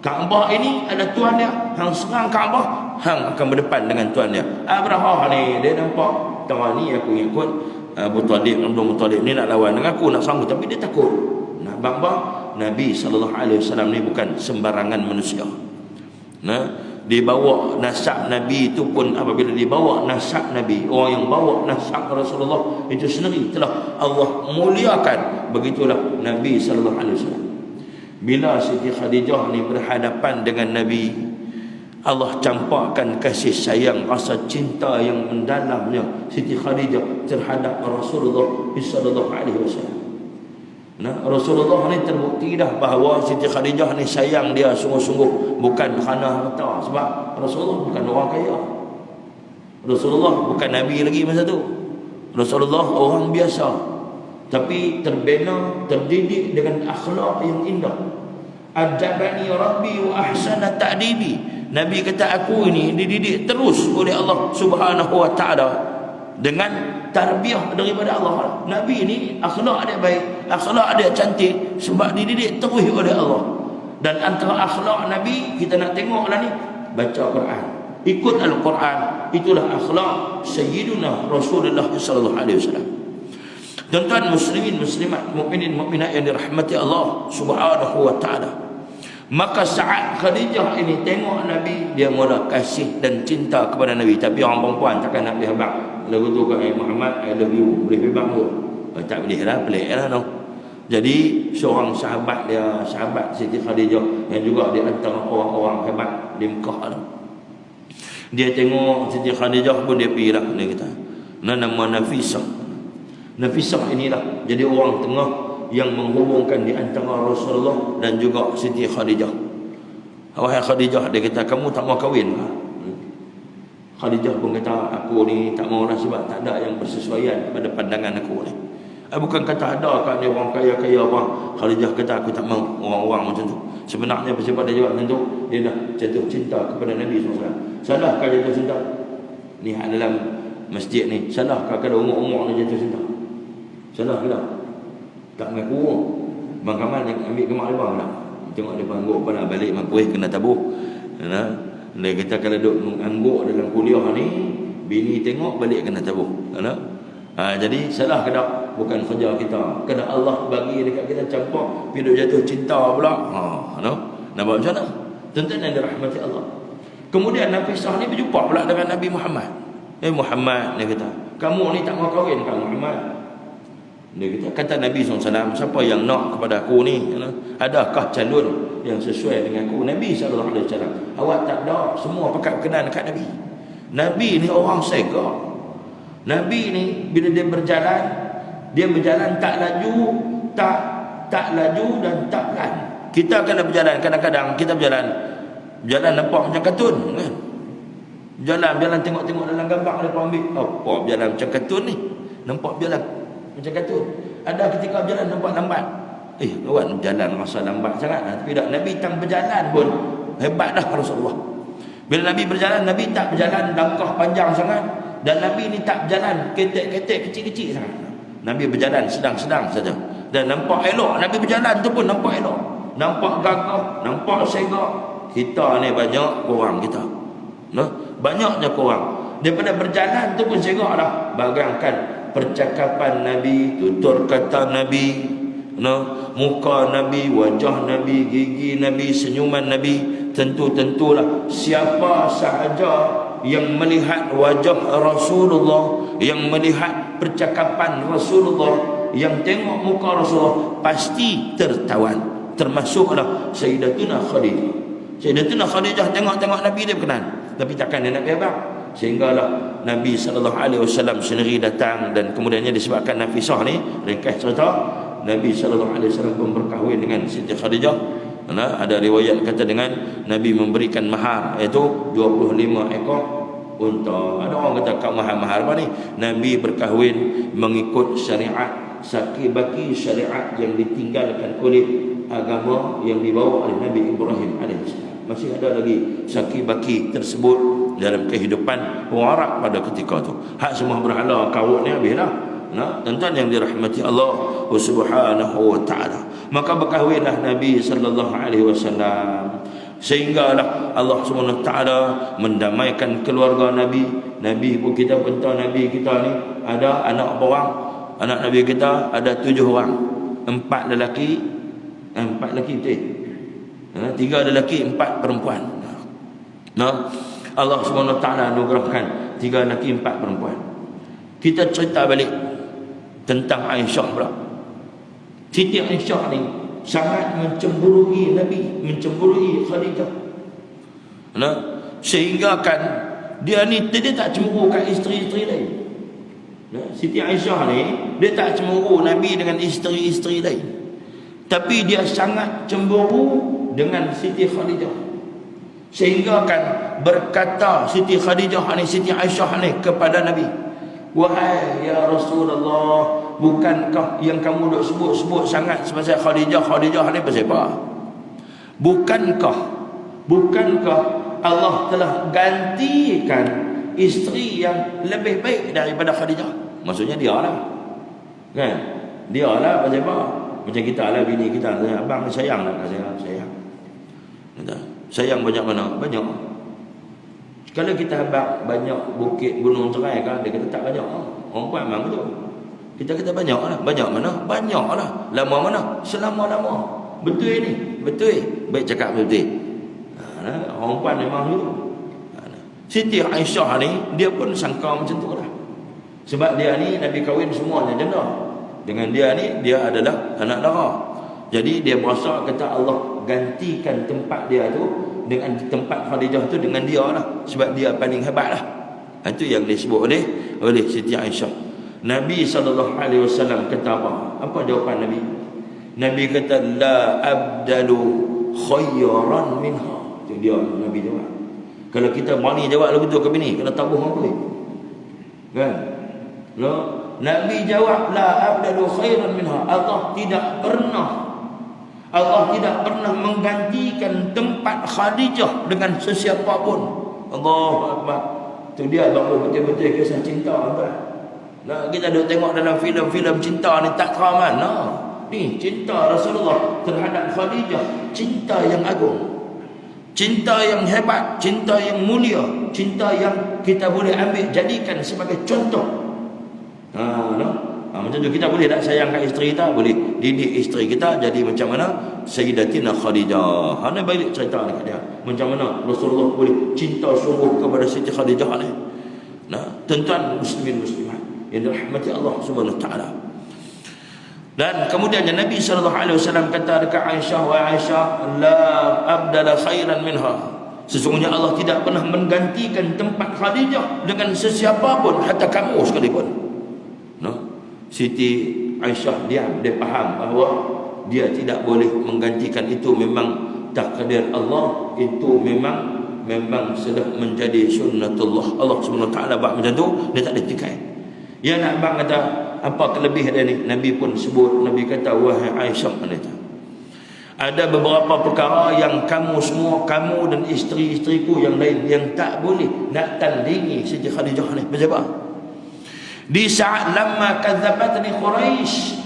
Kaabah ini ada tuan dia. Hang serang Kaabah, hang akan berdepan dengan tuan dia. Abrahah ni dia nampak tahu ni aku ikut Abdul Muttalib ni nak lawan dengan aku, nak sanggup, tapi dia takut. Nah, bang Nabi sallallahu alaihi wasallam ni bukan sembarangan manusia. Dibawa nasab Nabi itu pun apabila dibawa nasab Nabi, orang yang bawa nasab Rasulullah itu sendiri telah Allah muliakan. Begitulah Nabi sallallahu alaihi wasallam. Bila Siti Khadijah ni berhadapan dengan Nabi, Allah campakkan kasih sayang, rasa cinta yang mendalamnya Siti Khadijah terhadap Rasulullah sallallahu alaihi wasallam. Rasulullah ni terbukti dah bahawa Siti Khadijah ni sayang dia sungguh-sungguh, bukan kerana harta. Sebab Rasulullah bukan orang kaya. Rasulullah bukan Nabi lagi masa tu. Rasulullah orang biasa, tapi terbina, terdidik dengan akhlak yang indah. Adabani Rabbi wa ahsana ta'dibi. Nabi kata aku ini dididik terus oleh Allah Subhanahu wa taala dengan tarbiyah daripada Allah. Nabi ini akhlak dia baik, akhlak dia cantik sebab dididik terus oleh Allah. Dan antara akhlak Nabi kita nak tengoklah ni, baca Quran, ikut Al-Quran. Itulah akhlak Sayyiduna Rasulullah sallallahu alaihi wasallam. Tuan-tuan muslimin muslimat, mukminin mukminat yang dirahmati Allah Subhanahu wa taala. Maka saat Khadijah ini tengok Nabi, dia mula kasih dan cinta kepada Nabi. Tapi orang perempuan takkan nak boleh habaq. Lagu tu kat Muhammad, I love you, boleh habaq tu? Tak boleh lah, pelik lah no. Jadi seorang sahabat dia, sahabat Siti Khadijah yang juga di antara orang-orang hebat di Mekah tu, dia tengok Siti Khadijah pun dia pergi lah. Dia kata nama Nafisah. Nafisah inilah jadi orang tengah yang menghubungkan di antara Rasulullah dan juga Siti Khadijah. Wahai Khadijah, dia kata kamu tak mau kahwin ke? Khadijah pun kata, aku ni tak mau lah sebab tak ada yang bersesuaian pada pandangan aku ni. Bukan kata ada kat dia orang kaya-kaya apa. Khadijah kata aku tak mau orang-orang macam tu. Sebenarnya sebab dia jawab macam tu, dia dah jatuh cinta kepada Nabi SAW. Salahkah jatuh cinta? Ni hak dalam masjid ni. Salahkah kalau umur-umur ni jatuh cinta? Salah ke tak? Tak mengaku. Bang Kamal yang ambil kemak dia bang tak? Tengok dia bangguk apa nak balik makuih kena tabuh. Dia kata kalau duduk mengangguk dalam kuliah ni, bini tengok balik kena tabuh. Jadi salah ke tak? Bukan kerja kita. Kena Allah bagi dekat kita campak, pergi jatuh cinta pula. Nak buat macam mana? Tuan-tuan yang dirahmati Allah. Kemudian Nafisah ni berjumpa pula dengan Nabi Muhammad. Muhammad, dia kata, kamu ni tak mau kahwin kan Muhammad? Dia kata Nabi SAW, siapa yang nak kepada aku ni? Adakah calon yang sesuai dengan aku? Nabi SAW, awak tak ada, semua pakat berkenan dekat Nabi. Nabi ni orang sega. Nabi ni bila dia berjalan tak laju, tak laju dan tak pelan. Kita kena berjalan, kadang-kadang kita berjalan nampak macam kartun kan. Jalan tengok-tengok dalam gambar dia ambil. Apa berjalan macam kartun ni? Nampak berjalan macam kartun. Ada ketika berjalan nampak lambat. Kawan berjalan rasa lambat sangat. Tapi tak, Nabi tak berjalan pun hebat dah Rasulullah. Bila Nabi berjalan, Nabi tak berjalan langkah panjang sangat. Dan Nabi ni tak berjalan ketek-ketek kecil-kecil sangat. Nabi berjalan sedang-sedang saja. Dan nampak elok. Nabi berjalan tu pun nampak elok. Nampak gagah, nampak segak. Kita ni banyak kurang kita. Banyaknya kurang. Daripada berjalan tu pun segak dah. Bagangkan percakapan Nabi, tutur kata Nabi, muka Nabi, wajah Nabi, gigi Nabi, senyuman Nabi. Tentu-tentulah siapa sahaja yang melihat wajah Rasulullah, yang melihat percakapan Rasulullah, yang tengok muka Rasulullah, pasti tertawan. Termasuklah Sayyidatuna Khadijah. Sayyidatuna Khadijah tengok-tengok Nabi dia berkenan. Tapi takkan dia nak biar-biar. Sehinggalah Nabi SAW sendiri datang. Dan kemudiannya disebabkan Nafisah ni, ringkas cerita, Nabi SAW pun berkahwin dengan Siti Khadijah. Ada riwayat kata dengan Nabi memberikan mahar, iaitu 25 ekor unta. Ada orang kata kat mahar-mahar apa ni? Nabi berkahwin mengikut syariat saki-baki, syariat yang ditinggalkan oleh agama yang dibawa oleh Nabi Ibrahim AS. Masih ada lagi saki-baki tersebut dalam kehidupan orang Arab pada ketika itu. Hak semua berhala kawut ni habis dah. Tuan-tuan yang dirahmati Allah Subhanahu wa taala. Maka berkahwinlah Nabi sallallahu alaihi wasallam, sehinggalah Allah Subhanahu wa taala mendamaikan keluarga Nabi. Nabi pun kita pun tahu Nabi kita ni ada anak berapa? Anak Nabi kita ada 7 orang. 4 lelaki, 4 lelaki betul. 3 lelaki, 4 perempuan. Allah Subhanahu wa taala anugerahkan 3 lelaki, 4 perempuan. Kita cerita balik tentang Aisyah pula. Siti Aisyah ni sangat mencemburui Nabi, mencemburui Khadijah. Sehingga kan dia ni dia tak cemburu kat isteri-isteri lain. Siti Aisyah ni dia tak cemburu Nabi dengan isteri-isteri lain. Tapi dia sangat cemburu dengan Siti Khadijah. Sehingga kan berkata Siti Khadijah ni, Siti Aisyah ni kepada Nabi, wahai ya Rasulullah, bukankah yang kamu duk sebut-sebut sangat pasal Khadijah ni pasal apa? Bukankah Allah telah gantikan isteri yang lebih baik daripada Khadijah? Maksudnya dia lah. Kan? Dia lah pasal apa? Macam kita lah, bini kita, abang sayang tak saya? Sayang. Sayang banyak mana? Banyak. Kalau kita habaq banyak bukit gunung cerai kan, dia kata tak banyak. Orang puan memang betul. Kita kata banyak lah. Banyak mana? Banyak lah. Lama mana? Selama-lama. Betul ni? Betul. Baik cakap betul. Orang puan memang betul. Siti Aisyah ni, dia pun sangka macam tu lah. Sebab dia ni Nabi kahwin semuanya janda. Dengan dia ni, dia adalah anak dara. Jadi dia berasa kata Allah gantikan tempat dia tu dengan tempat Khadijah tu dengan dia lah. Sebab dia paling hebat lah. Itu yang disebut oleh Siti Aisyah. Nabi SAW kata apa? Apa jawapan Nabi? Nabi kata la abdalu khayran minha. Itu dia Nabi jawab. Kalau kita berani jawab lagu tu ke bini, kena tabuh orang boleh. Kan? No? Nabi jawab, la abdalu khairan minha. Allah tidak pernah menggantikan tempat Khadijah dengan sesiapa pun. Allahu Akbar. Tu dia baru betul-betul kisah cinta, tuan. Nah, kita duk tengok dalam filem-filem cinta ni tak teraman. Nah, ni cinta Rasulullah terhadap Khadijah, cinta yang agung. Cinta yang hebat, cinta yang mulia, cinta yang kita boleh ambil jadikan sebagai contoh. Macam tu kita boleh tak sayangkan isteri kita, boleh didik isteri kita jadi macam mana Sayyidatina Khadijah. Hana balik cerita dekat dia. Macam mana Rasulullah boleh cinta sungguh kepada Siti Khadijah ni. Nah, tuan-tuan muslimin muslimat yang dirahmati Allah Subhanahu wa taala. Dan kemudiannya Nabi SAW kata dekat Aisyah, wa Aisyah, la abdala khairan minha. Sesungguhnya Allah tidak pernah menggantikan tempat Khadijah dengan sesiapa pun, hatta kamu sekalipun. No? Siti Aisyah diam, dia faham bahawa dia tidak boleh menggantikan. Itu memang takdir Allah, itu memang sudah menjadi sunnatullah. Allah Subhanahu wa taala buat macam tu, dia tak ada tikai. Ya nak bang kata apa kelebihan dia ni? Nabi pun sebut, Nabi kata, wahai Aisyah, ada beberapa perkara yang kamu semua, kamu dan isteri-isteriku yang lain, yang tak boleh nak tandingi Siti Khadijah ni. Macam apa? Di saat lama kadzabatni Quraisy,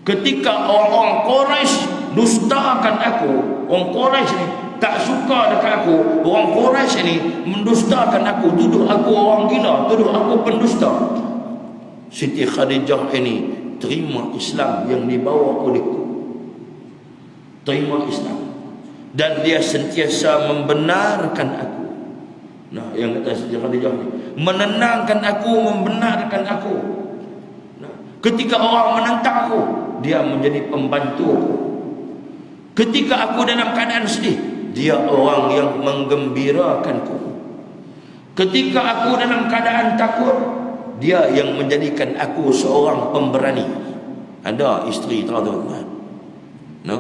ketika orang-orang Quraisy dustakan aku, orang Quraisy ni tak suka dekat aku, orang Quraisy ni mendustakan aku, tuduh aku orang gila, tuduh aku pendusta. Siti Khadijah ini terima Islam yang dibawa olehku. Terima Islam. Dan dia sentiasa membenarkan aku. Nah, yang kata Siti Khadijah ni, menenangkan aku, membenarkan aku. Nah, ketika orang menentang aku, dia menjadi pembantu aku. Ketika aku dalam keadaan sedih, dia orang yang menggembirakanku. Ketika aku dalam keadaan takut, dia yang menjadikan aku seorang pemberani. Ada isteri tuan-tuan. No?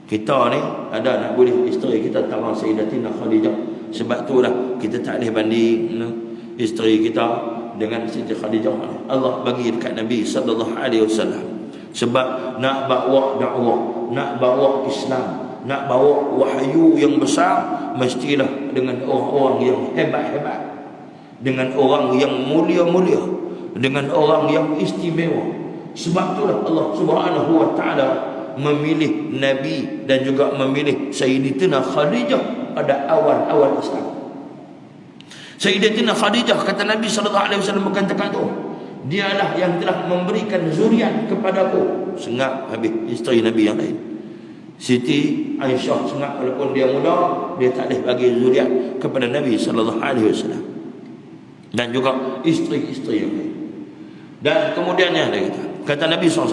Kita ni ada nak boleh isteri kita tara Sayyidatina Khadijah. Sebab tu lah kita tak boleh banding, no? Isteri kita dengan Siti Khadijah. Allah bagi dekat Nabi sallallahu alaihi wasallam. Sebab nak bawa dakwah, nak bawa Islam, nak bawa wahyu yang besar, mestilah dengan orang-orang yang hebat-hebat, dengan orang yang mulia-mulia, dengan orang yang istimewa. Sebab itulah Allah Subhanahu wa taala memilih Nabi dan juga memilih Sayyidatina Khadijah pada awal-awal Islam. Sayyidatina Khadijah, kata Nabi sallallahu alaihi wasallam berkata tu, dialah yang telah memberikan zuriat kepadaku. Sengap habis isteri Nabi yang lain. Siti Aisyah sengap, walaupun dia muda, dia tak boleh bagi zuriat kepada Nabi sallallahu alaihi wasallam. Dan juga isteri-isteri yang lain. Dan kemudiannya dia kata Nabi SAW,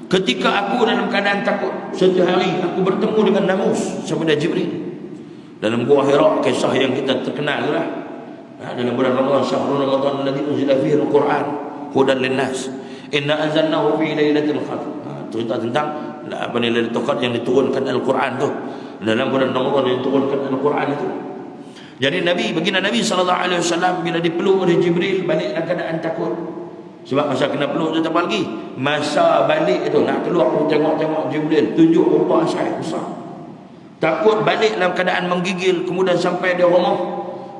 ketika aku dalam keadaan takut, satu hari aku bertemu dengan Namus, sama dia Jibril, dalam Gua Hira, kisah yang kita terkenal itulah. Dalam bulan Ramadan, syahrul Ramadan alladzi unzila fihi al-Quran hudan lin-nas, inna anzalnahu fi lailatul qadr. Cerita tentang apa ni, Lailatul Qadar yang diturunkan Al-Quran tu, dalam bulan Ramadan yang diturunkan Al-Quran itu. Jadi baginda Nabi SAW bila dipeluk oleh Jibril, balik dalam keadaan takut. Sebab masa kena peluk tu tak apa lagi, masa balik tu nak keluar, tengok-tengok Jibril tunjuk rupa asal besar. Takut balik dalam keadaan menggigil. Kemudian sampai di rumah,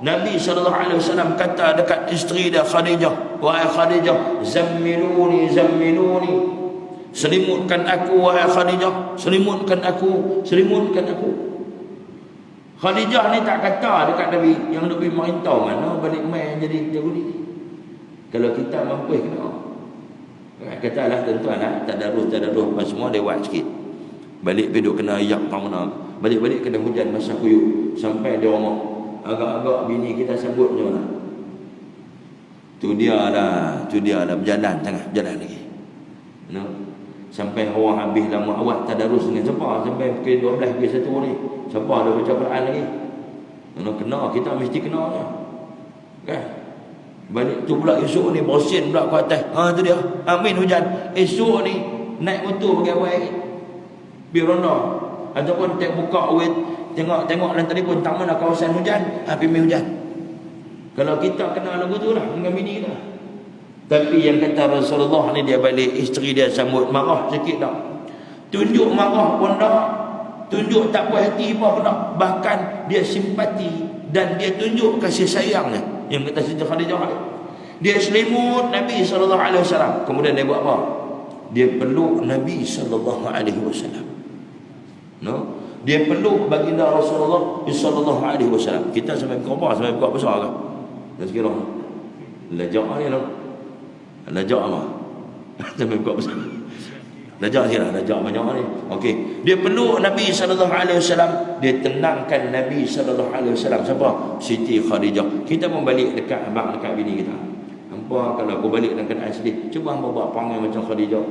Nabi SAW kata dekat isteri dia Khadijah, wahai Khadijah, zammiluni, selimutkan aku wahai Khadijah, selimutkan aku. Khadijah ni tak kata dekat Nabi, yang Nabi merintau mana balik mai jadi Yahudi. Kalau kita mampu kena. Katalah tuan-tuan, tadarus apa semua lewat sikit. Balik duduk kena ayak tak mana. Balik kena hujan masa kuyup sampai di rumah. Agak-agak bini kita sambut macam mana? Tu dia lah berjalan lagi. No? Sampai orang habis lama awak tadarus dengan siapa, sampai pukul 12 pukul 1 ni, siapa ada baca Quran lagi? Kena, kita mesti kena je. Kan? Balik tu pula esok ni bosin pula ke atas. Tu dia. Amin hujan. Esok ni naik motor pergi awal. Birona ataupun tak buka wet tengok dalam telefon tak mana kawasan hujan, pergi hujan. Kalau kita kena lagu tu lah dengan bini kita. Tapi yang kata Rasulullah ni, dia balik isteri dia sambut marah sikit tak. Tunjuk marah pun tak, tunjuk tak puas hati pun tak. Bahkan dia simpati dan dia tunjuk kasih sayangnya. Yang kata Siti Khadijah, dia selimut Nabi SAW. Kemudian dia buat apa? Dia peluk Nabi SAW. No? Dia peluk baginda Rasulullah SAW. Kita sampai berapa? Sampai berapa besar ke? Dan sekiranya lajak ni lah. Lajak apa? Sampai berapa besar? Lajak sikit lah. Lajak banyak ni. Okey. Dia peluk Nabi SAW. Dia tenangkan Nabi SAW. Siapa? Siti Khadijah. Kita pun balik dekat abang, dekat bini kita. Hampa kalau aku balik dengan keadaan sedih, cuba hampa buat perangai macam Khadijah.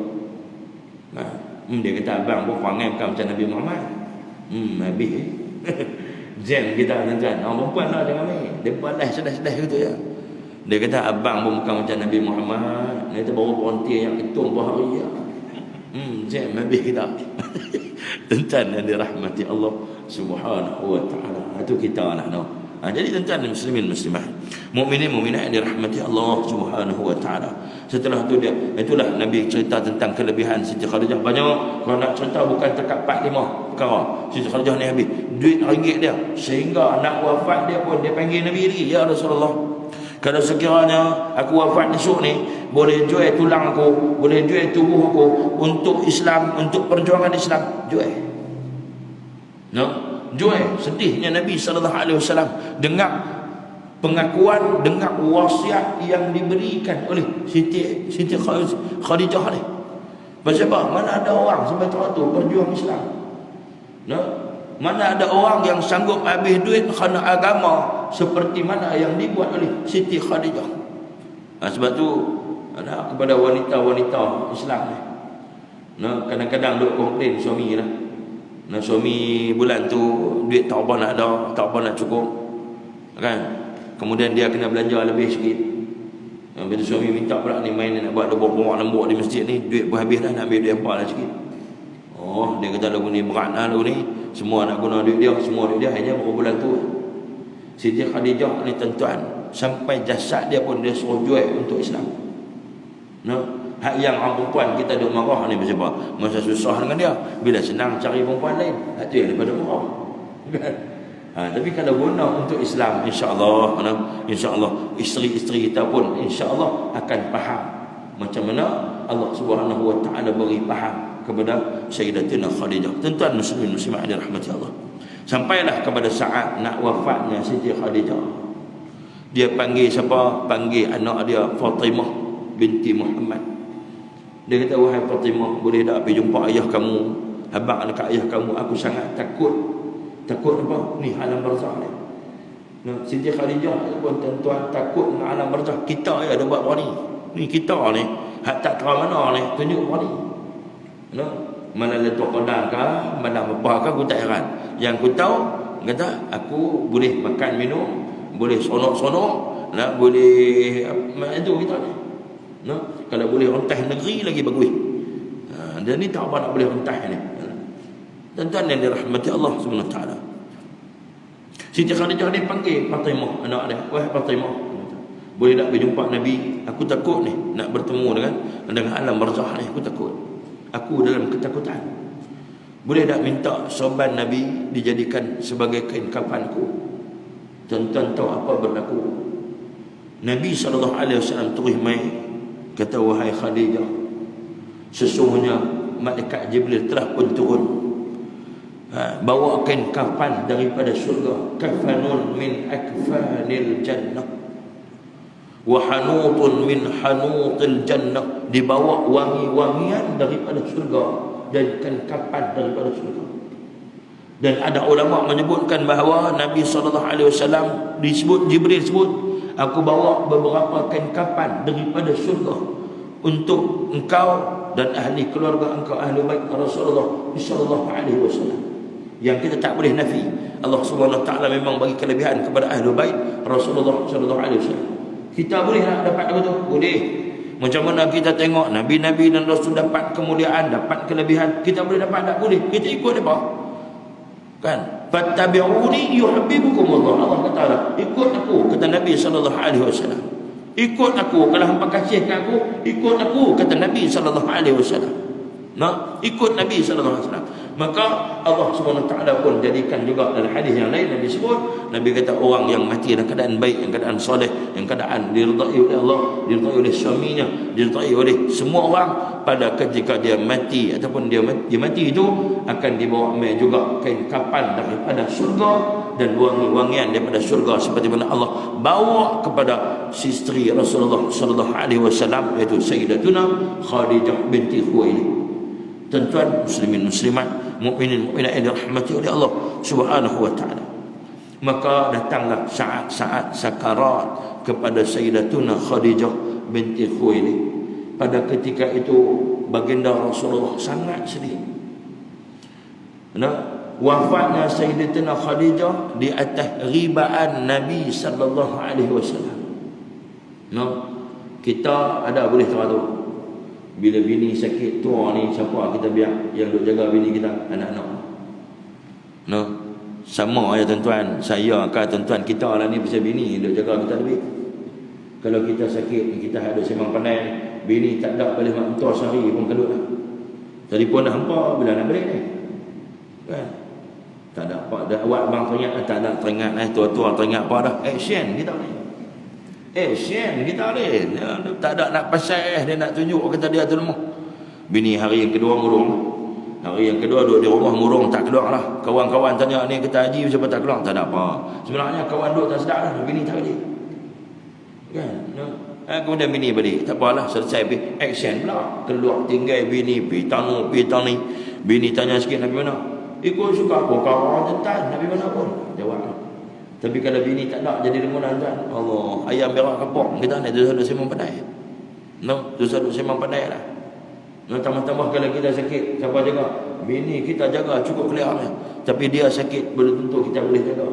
Dia kata abang pun perangai bukan macam Nabi Muhammad. Habis jam kita tuan-tuan. Orang perempuan lah dengan ni. Dia balas sedih-sedih gitu ya. Dia kata abang pun bukan macam Nabi Muhammad. Dia kata baru berhenti yang hitung berhari ya. Jam habis kita. Tuan-tuan yang dirahmati Allah Subhanahu wa ta'ala. Itu kita lah no. Jadi tuan-tuan muslimin muslimah, mukminin mukminat yang dirahmati Allah Subhanahu wa taala. Setelah itu itulah Nabi cerita tentang kelebihan Siti Khadijah banyak. Kalau nak cerita bukan dekat 4-5 perkara. Siti Khadijah ni habis duit ringgit dia sehingga nak wafat dia pun dia panggil Nabi lagi, ya Rasulullah, kalau sekiranya aku wafat esok ni, boleh jual tulang aku, boleh jual tubuh aku untuk Islam, untuk perjuangan Islam, jual. No? Jual. Sedihnya Nabi SAW dengar pengakuan, dengar wasiat yang diberikan oleh Siti Khadijah ni. Pasal apa? Mana ada orang sampai tu berjuang Islam. No? Mana ada orang yang sanggup habis duit kerana agama seperti mana yang dibuat oleh Siti Khadijah. Sebab tu ada kepada wanita-wanita Islam ni. No? Kadang-kadang duk komplain suami lah. Nah, suami bulan tu duit tak apa nak ada, tak apa nak cukup kan. Kemudian dia kena belanja lebih sikit. Bila suami minta pula ni main nak buat lembok di masjid ni, duit pun habis dah, nak ambil duit apa lah sikit. Oh, dia kata lagu ni berat lah lagu ni. Semua nak guna duit dia, semua duit dia hanya berapa bulan tu. Siti Khadijah ni tuan-tuan, sampai jasad dia pun dia suruh jual untuk Islam. No? Hak yang orang perempuan kita duk marah ni pasal apa? Masa susah dengan dia, bila senang cari perempuan lain, hak tu yang daripada marah. Tapi kalau guna untuk Islam, insya-Allah, insya-Allah isteri-isteri kita pun insya-Allah akan faham macam mana Allah Subhanahu wa taala beri faham kepada Sayyidatina Khadijah. Tuan-tuan muslimin muslimat dirahmati Allah. Sampailah kepada saat nak wafatnya Siti Khadijah. Dia panggil siapa? Panggil anak dia Fatimah binti Muhammad. Dia kata, wahai Fatimah, boleh tak pergi jumpa ayah kamu, abang dekat ayah kamu, aku sangat takut. Takut apa? Ni alam barzakh ni. Nah, Siti Khadijah pun tuan-tuan takut dengan alam barzakh. Kita ya ada buat berani. Ni kita ni, hak tak tahu mana ni, tunjuk berani. Nah, mana letak kodang ke, mana apa ke, aku tak heran. Yang aku tahu, kata, aku boleh makan minum, boleh sonok-sonok, nah, boleh itu kita ni. No? Kalau boleh rentah negeri lagi bagus. Dan ni tak apa nak boleh rentah ni. Tuan-tuan yang dirahmati Allah Subhanahu taala. Siti Khadijah ni panggil Fatimah, anak dia. Wahai Fatimah, boleh tak pergi jumpa Nabi? Aku takut ni nak bertemu dengan alam barzakh ni, aku takut. Aku dalam ketakutan. Boleh tak minta sorban Nabi dijadikan sebagai kain kafanku? Tuan-tuan tahu apa berlaku? Nabi SAW terus mai kata, wahai Khadijah, sesungguhnya malaikat Jibril telah pun turun, bawa kain kafan daripada surga, kafanun min akfanil jannah wa hanutun min hanutil jannah, dibawa wangi-wangian daripada surga dan kain kafan daripada surga. Dan ada ulama menyebutkan bahawa Nabi SAW disebut, Jibril sebut, aku bawa beberapa kain kafan daripada surga untuk engkau dan ahli keluarga engkau, ahli bait Rasulullah sallallahu alaihi wasallam. Yang kita tak boleh nafi, Allah Subhanahu wa taala memang bagi kelebihan kepada ahli bait Rasulullah sallallahu alaihi wasallam. Kita boleh nak dapat apa tu? Boleh. Macam mana kita tengok nabi-nabi dan rasul dapat kemuliaan, dapat kelebihan, kita boleh dapat tak? Boleh. Kita ikut depa. Kan? fattabi'uni yuhibbukumullah. Allah kata lah, ikut aku, kata Nabi sallallahu alaihi wasallam. Ikut aku, kalau hangpa kasih kat aku, ikut aku, kata Nabi sallallahu alaihi wasallam. Nah, ikut Nabi sallallahu alaihi wasallam. Maka Allah Subhanahu taala pun jadikan juga dalam hadis yang lain Nabi sebut, Nabi kata orang yang mati dalam keadaan baik, yang keadaan soleh, yang keadaan diridai oleh Allah, diridai oleh suaminya, diridai oleh semua orang, pada ketika dia mati ataupun dia mati itu akan dibawa mai juga kain kapan daripada surga dan wangi-wangian daripada surga, seperti mana Allah bawa kepada isteri Rasulullah sallallahu alaihi wasallam, iaitu Sayyidatuna Khadijah binti Khuwailid. Tuan-tuan muslimin muslimat, mukminin mukminat yang dirahmati oleh Allah Subhanahu wa taala. Maka datanglah saat-saat sakarat kepada Sayyidatuna Khadijah binti Khuwailid. Pada ketika itu baginda Rasulullah sangat sedih. Wafatnya Sayyidatuna Khadijah di atas ribaan Nabi sallallahu alaihi wasallam. Kita ada boleh tahu bila bini sakit tua ni, siapa kita biar yang duk jaga bini kita? Anak-anak. Sama ya tuan-tuan, saya kan tuan-tuan, kita lah ni pasal bini duk jaga kita lebih. Kalau kita sakit, kita ada semang pandai, bini tak ada boleh mak mentua sehari pun kedut lah. Telefon dah hampa, bila nak balik ni? Kan? Tak ada apa, dah awak bang teringat, tak ada teringat tua-tua teringat apa dah. Action kita ni. Action kita ni. Tak ada nak pasal dia nak tunjuk kata dia tu lemah. Bini hari yang kedua murung. Hari yang kedua duduk di rumah murung, tak keluar lah. Kawan-kawan tanya ni kita haji siapa tak keluar? Tak ada apa. Sebenarnya kawan duduk tak sedap lah, bini tak balik. Kan? Kemudian bini balik. Tak apalah, selesai pergi action pula. Keluar tinggal bini, pergi tanu. Bini tanya sikit, Nabi mana? Ikut suka apa? Kawan tentan, Nabi mana pun? Jawab. Tapi kalau bini tak nak jadi remunan tuan, Allah, ayam berak kapok kita nak duduk semang pandai. Duduk semang pandai lah. Tambah-tambah kalau kita sakit, siapa jaga? Bini kita jaga cukup kelihatannya. Tapi dia sakit, belum tentu kita boleh jaga.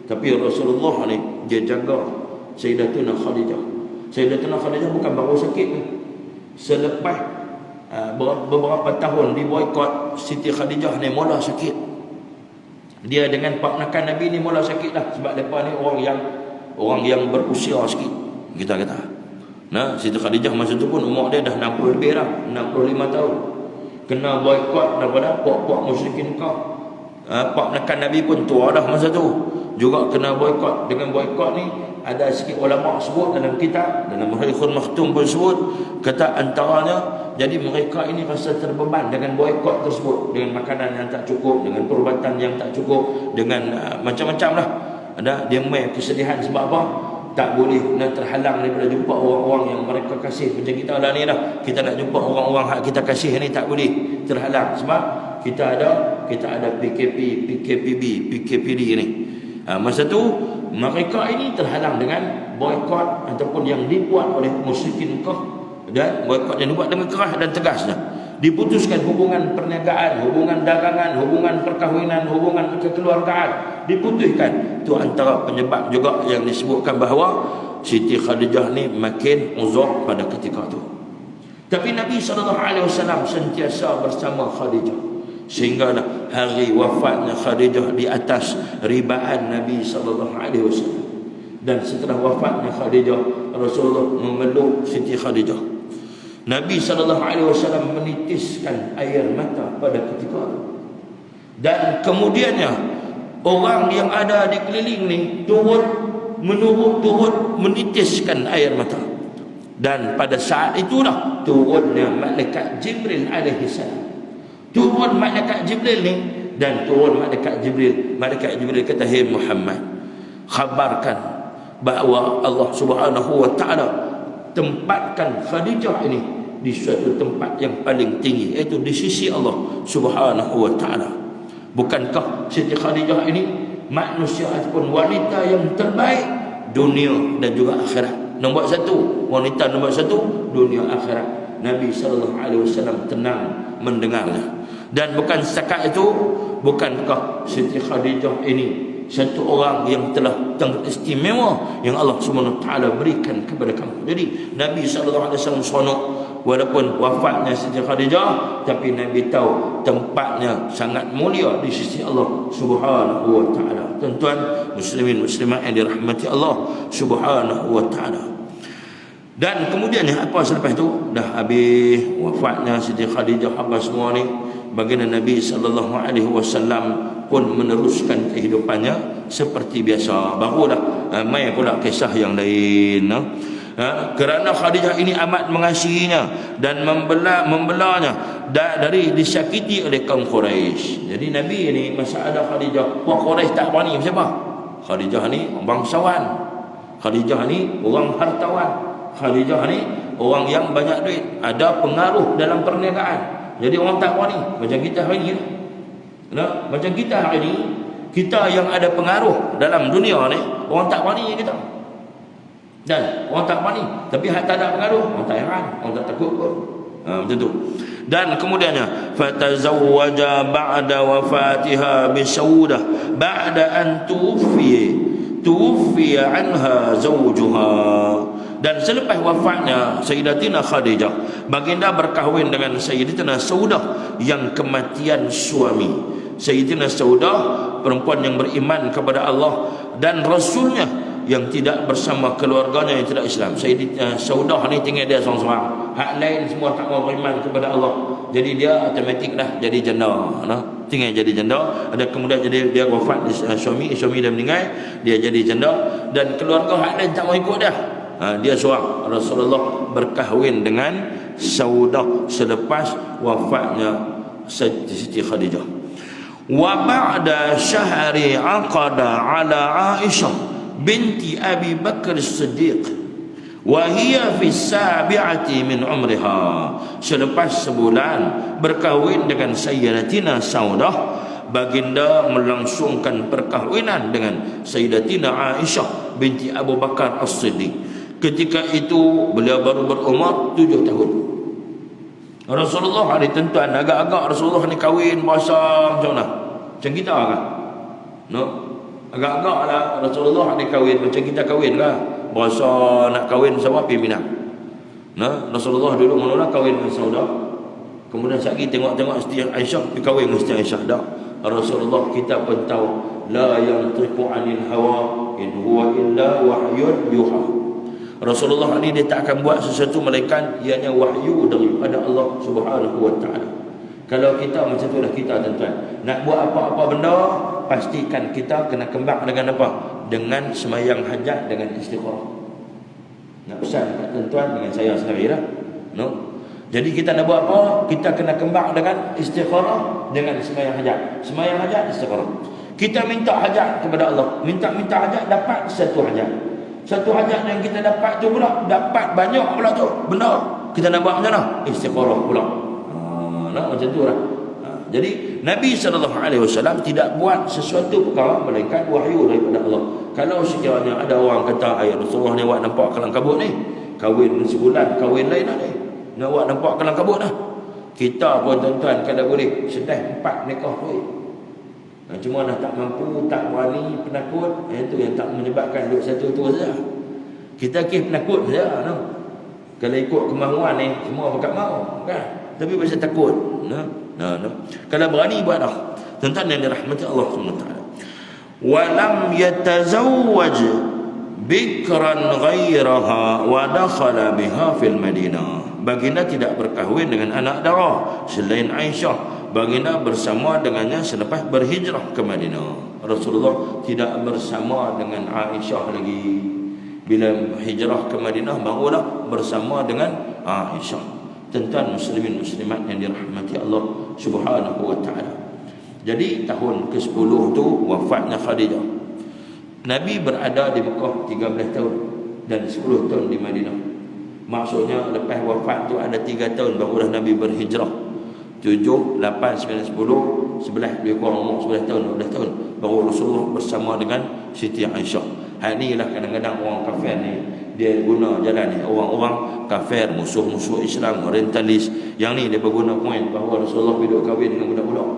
Tapi Rasulullah ni dia jaga Sayyidatuna Khadijah. Sayyidatuna Khadijah bukan baru sakit ni. Selepas beberapa tahun diboikot, Siti Khadijah ni mula sakit. Dia dengan paknakan Nabi ni mula sakit lah. Sebab mereka ni orang yang berusia sikit, kita kata. Siti Khadijah masa tu pun umur dia dah 60 lebih dah, 65 tahun. Kena boikot daripada puak-puak musyrikin kau. Paknakan Nabi pun tua dah masa tu, juga kena boikot. Dengan boikot ni ada sikit ulama sebut dalam kitab, dalam Harikhul Makhtum pun sebut, kata antaranya, jadi mereka ini rasa terbeban dengan boikot tersebut, dengan makanan yang tak cukup, dengan perubatan yang tak cukup, dengan macam-macam lah. Dia main kesedihan sebab apa? Tak boleh nak terhalang daripada jumpa orang-orang yang mereka kasih. Macam kita lah ni lah, kita nak jumpa orang-orang hak kita kasih ni tak boleh terhalang. Sebab kita ada PKP, PKPB, PKPD ni. Masa tu mereka ini terhalang dengan boikot ataupun yang dibuat oleh musyrikin Mekah, dan boikot yang dibuat dengan keras dan tegasnya. Diputuskan hubungan perniagaan, hubungan dagangan, hubungan perkahwinan, hubungan kekeluargaan, diputuskan. Itu antara penyebab juga yang disebutkan bahawa Siti Khadijah ni makin uzur pada ketika itu. Tapi Nabi SAW sentiasa bersama Khadijah, sehingga hari wafatnya Khadijah di atas ribaan Nabi SAW. Dan setelah wafatnya Khadijah, Rasulullah memeluk Siti Khadijah. Nabi SAW menitiskan air mata pada ketika itu. Dan kemudiannya orang yang ada di keliling ni turut menitiskan air mata. Dan pada saat itulah turunnya malaikat Jibril alaihi salam. Turun malaikat Jibril ni, dan turun malaikat Jibril. Malaikat Jibril kata, "Hai Muhammad, khabarkan bahawa Allah Subhanahu wa taala tempatkan Khadijah ini di suatu tempat yang paling tinggi, iaitu di sisi Allah Subhanahu wa taala. Bukankah Siti Khadijah ini manusia ataupun wanita yang terbaik dunia dan juga akhirat? Nombor satu, wanita nombor satu dunia akhirat." Nabi SAW tenang mendengarnya. Dan bukan setakat itu, bukankah Siti Khadijah ini satu orang yang telah teristimewa yang Allah SWT berikan kepada kamu. Jadi Nabi SAW seronok walaupun wafatnya Siti Khadijah, tapi Nabi tahu tempatnya sangat mulia di sisi Allah Subhanahu wa taala. Tuan-tuan muslimin muslimat yang dirahmati Allah Subhanahu wa taala. Dan kemudiannya apa selepas itu? Dah habis wafatnya Siti Khadijah apa semua ni, baginda Nabi sallallahu alaihi wasallam pun meneruskan kehidupannya seperti biasa. Barulah mai pula kisah yang lain. Kerana Khadijah ini amat mengasihinya dan membelanya dari disakiti oleh kaum Quraisy. Jadi Nabi ini masa ada Khadijah, orang Quraisy tak berani siapa? Khadijah ni bangsawan. Khadijah ni orang hartawan. Khadijah ni orang yang banyak duit, ada pengaruh dalam perniagaan. Jadi orang tak berani. Macam kita hari ni. Macam kita hari ni, kita yang ada pengaruh dalam dunia ni, orang tak berani kita. Dan orang tak berani, tapi hak tak ada pengaruh, orang tak heran, orang tak takut pun. Macam tu. Dan kemudiannya fatazawwaja ba'da wafatiha bi Saudah ba'da an tuwfiya anha zawjuha. Dan selepas wafatnya Sayyidatina Khadijah, baginda berkahwin dengan Sayyidatina Saudah yang kematian suami. Sayyidatina Saudah perempuan yang beriman kepada Allah dan Rasulnya, yang tidak bersama keluarganya yang tidak Islam. Sayyidatina Saudah ni tinggal dia seorang-seorang. Hak lain semua tak mau beriman kepada Allah. Jadi dia automatik dah jadi janda. Tinggal jadi janda. Ada kemudian jadi dia wafat suami dah meninggal, dia jadi janda dan keluarga hak lain tak mau ikut dia. Dia seorang. Rasulullah berkahwin dengan Saudah selepas wafatnya Siti Khadijah. Wa ba'da syahri aqada ala Aisyah binti Abi Bakar As-Siddiq wa hiya fi sabi'ati min umriha. Selepas sebulan berkahwin dengan Sayyidatina Saudah, baginda melangsungkan perkahwinan dengan Sayyidatina Aisyah binti Abu Bakar As-Siddiq. Ketika itu beliau baru berumur 7 tahun. Rasulullah hari tuan agak-agak Rasulullah ni kahwin bahasa macam mana? Macam kita kan? Agak-agak lah Rasulullah ni kahwin macam kita kahwin lah. Berasa nak kahwin sama pergi Minang. Rasulullah dulu mula-mula kahwin dengan Saudah. Kemudian sekali tengok-tengok Siti Aisyah pergi kahwin dengan Siti Aisyah. Dah Rasulullah kita pun tahu la yantiqu 'anil hawa in huwa illa wahyun yuha. Rasulullah ni dia tak akan buat sesuatu melainkan ianya wahyu daripada Allah Subhanahu wa taala. Kalau kita macam itulah kita tuan-tuan. Nak buat apa-apa benda, pastikan kita kena kembang dengan apa? Dengan semayang hajat, dengan istikharah. Nak pesan kat tuan-tuan dengan saya sendiri lah. Jadi kita nak buat apa? Kita kena kembang dengan istikharah, dengan semayang hajat. Semayang hajat, istikharah. Kita minta hajat kepada Allah. Minta hajat, dapat satu hajat. Satu hajat yang kita dapat tu pula, dapat banyak pula tu. Benar. Kita nak buat macam mana? Istikharah pula. Macam tu lah. Jadi Nabi SAW tidak buat sesuatu perkara melainkan wahyu daripada Allah. Kalau sekiranya ada orang kata ayat Rasulullah ni awak nampak kelang kabut ni, kahwin sebulan, kahwin lain lah ni, nak awak nampak kelang kabut lah. Kita pun tuan-tuan kalau boleh sedih 4 nikah pun. Cuma dah tak mampu, tak berani, penakut. Itu yang tak menyebabkan duduk satu tu saja. Kita penakut saja. Kalau ikut kemahuan ni semua pakat mau kan? Tapi pasal takut. Kalau berani buat dah. Tuan-tuan yang dirahmati Allah SWT. Walam yatazawwaj bikran ghairaha wa dakhala biha fil Madinah. Baginda tidak berkahwin dengan anak dara selain Aisyah. Baginda bersama dengannya selepas berhijrah ke Madinah. Rasulullah tidak bersama dengan Aisyah lagi. Bila hijrah ke Madinah barulah bersama dengan Aisyah. Tuan-tuan muslimin muslimat yang dirahmati Allah Subhanahu wa taala. Jadi tahun ke-10 tu wafatnya Khadijah. Nabi berada di Mekah 13 tahun dan 10 tahun di Madinah. Maksudnya lepas wafat tu ada 3 tahun barulah Nabi berhijrah. 7, 8, 9, 10, 11 lebih kurang umur 11 tahun, 12 tahun baru Rasulullah bersama dengan Siti Aisyah. Hal ni lah kadang-kadang orang kafir ni dia guna jalan ni. Orang-orang kafir, musuh-musuh Islam, orientalis, yang ni dia berguna poin bahawa Rasulullah duduk kahwin dengan budak-budak.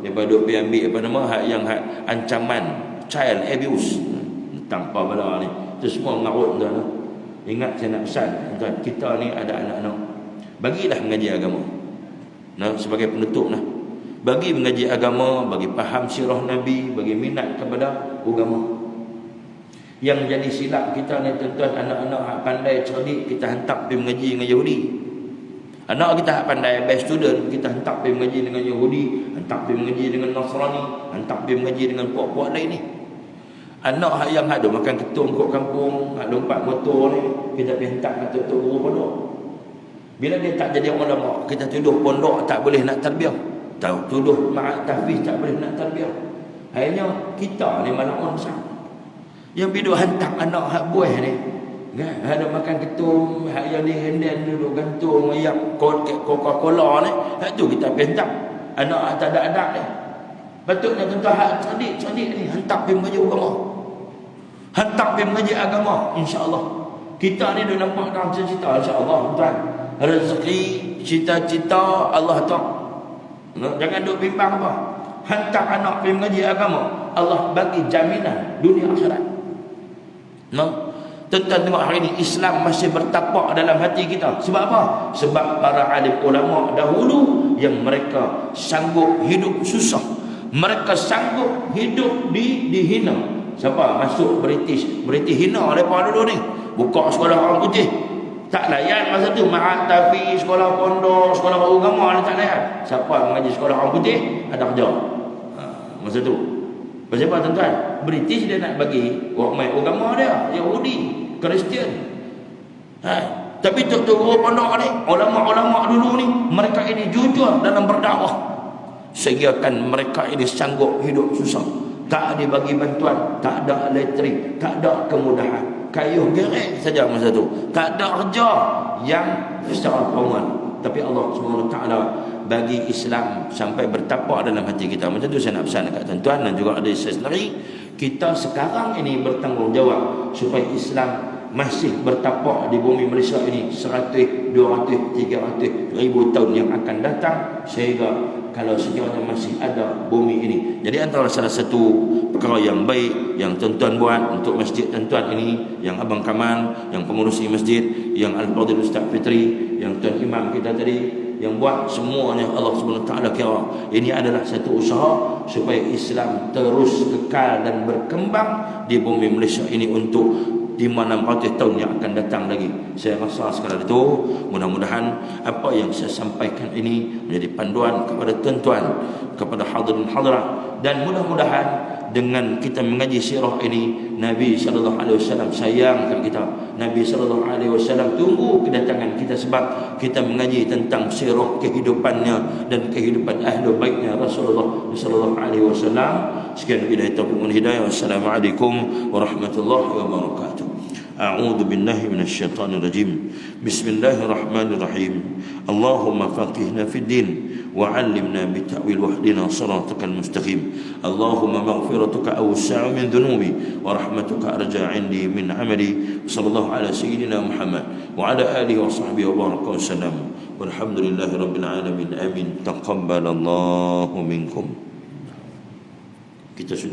Dia duduk pergi ambil apa nama yang ancaman child abuse tanpa bala ni. Itu semua mengarut tuan. Ingat saya nak pesan tuan, kita ni ada anak-anak, bagilah mengaji agama. Nah, sebagai penutup lah, bagi mengaji agama, bagi faham sirah Nabi, bagi minat kepada agama. Yang jadi silap kita ni tuan-tuan, anak-anak pandai cerdik kita hantar pergi mengaji dengan Yahudi. Anak kita pandai best student, kita hantar pergi mengaji dengan Yahudi, hantar pergi mengaji dengan Nasrani, hantar pergi mengaji dengan puak-puak lain ni. Anak yang ada makan ketum kat kampung, ada 4 motor ni, kita pergi hantar kat tok guru pondok. Bila dia tak jadi ulama, kita tuduh pondok tak boleh nak tarbiyah, tuduh ma'at tahfiz tak boleh nak tarbiyah. Akhirnya kita ni malaun besar. Yang bila hantar anak hak buah ni, kan, ada makan ketum, hak yang ni henden duduk gantung ayam Coca-Cola ni, hak tu kita pergi hantar. Anak tak ada adab ni. Patutnya tuan-tuan hak cerdik ni hantar pergi mengaji agama. Hantar pergi mengaji agama, insya-Allah. Kita ni dah nampak dalam cita-cita, insya-Allah tuan. Rezeki, cita-cita Allah tahu. Jangan duk bimbang apa. Hantar anak pergi mengaji agama, Allah bagi jaminan dunia akhirat. Tuan-tuan tengok hari ini Islam masih bertapak dalam hati kita. Sebab apa? Sebab para alim ulama dahulu yang mereka sanggup hidup susah, mereka sanggup hidup dihina. Siapa masuk British hina mereka dulu ni, buka sekolah orang putih, tak layan masa tu. Ma'at tahfiz, sekolah pondok, sekolah agama ni tak layan. Siapa mengaji sekolah orang putih ada kerja masa tu. Pasal apa tuan-tuan? British dia nak bagi orang main agama dia, Yahudi, Kristian. Tapi tok guru pondok ni, ulama-ulama dulu ni, mereka ini jujur dalam berdakwah. Sehingga kan mereka ini sanggup hidup susah. Tak dibagi bantuan, tak ada elektrik, tak ada kemudahan. Kayuh gerek saja masa tu. Tak ada kerja yang secara formal. Tapi Allah SWT bagi Islam sampai bertapak dalam hati kita. Macam tu saya nak pesan dekat tuan-tuan dan juga ada saya sendiri. Kita sekarang ini bertanggungjawab supaya Islam masih bertapak di bumi Malaysia ini 100, 200, 300 ribu tahun yang akan datang, sehingga kalau sekiranya masih ada bumi ini. Jadi antara salah satu perkara yang baik yang tuan-tuan buat untuk masjid tuan-tuan ini, yang Abang Kamal, yang pengurusi masjid, yang Al-Fadhil Ustaz Fitri, yang Tuan Imam kita tadi, yang buat semuanya Allah SWT kira ini adalah satu usaha supaya Islam terus kekal dan berkembang di bumi Malaysia ini untuk 500 tahun yang akan datang lagi. Saya rasa sekadar itu, mudah-mudahan apa yang saya sampaikan ini menjadi panduan kepada tuan-tuan, kepada hadirin hadirat, dan mudah-mudahan dengan kita mengaji sirah ini, Nabi SAW sayang kat kita. Nabi SAW tunggu kedatangan kita sebab kita mengaji tentang sirah kehidupannya dan kehidupan ahli baitnya Rasulullah SAW. Sekian billahi taufiq wal hidayah. Wassalamualaikum warahmatullahi wabarakatuh. A'udzu billahi minasyaitonir rajim. Bismillahirrahmanirrahim. Allahumma faqihna fid din wa 'allimna bita'wil wahdina shiratal mustaqim. Allahumma maghfiratuka awsa'u min dhunubi wa rahmatuka arja 'indi min 'amali. Sallallahu ala sayyidina Muhammad wa ala alihi wa sahbihi wa baraka wa sallam. Walhamdulillahi rabbil alamin. Amin. Taqabbalallahu minkum. Kita sudah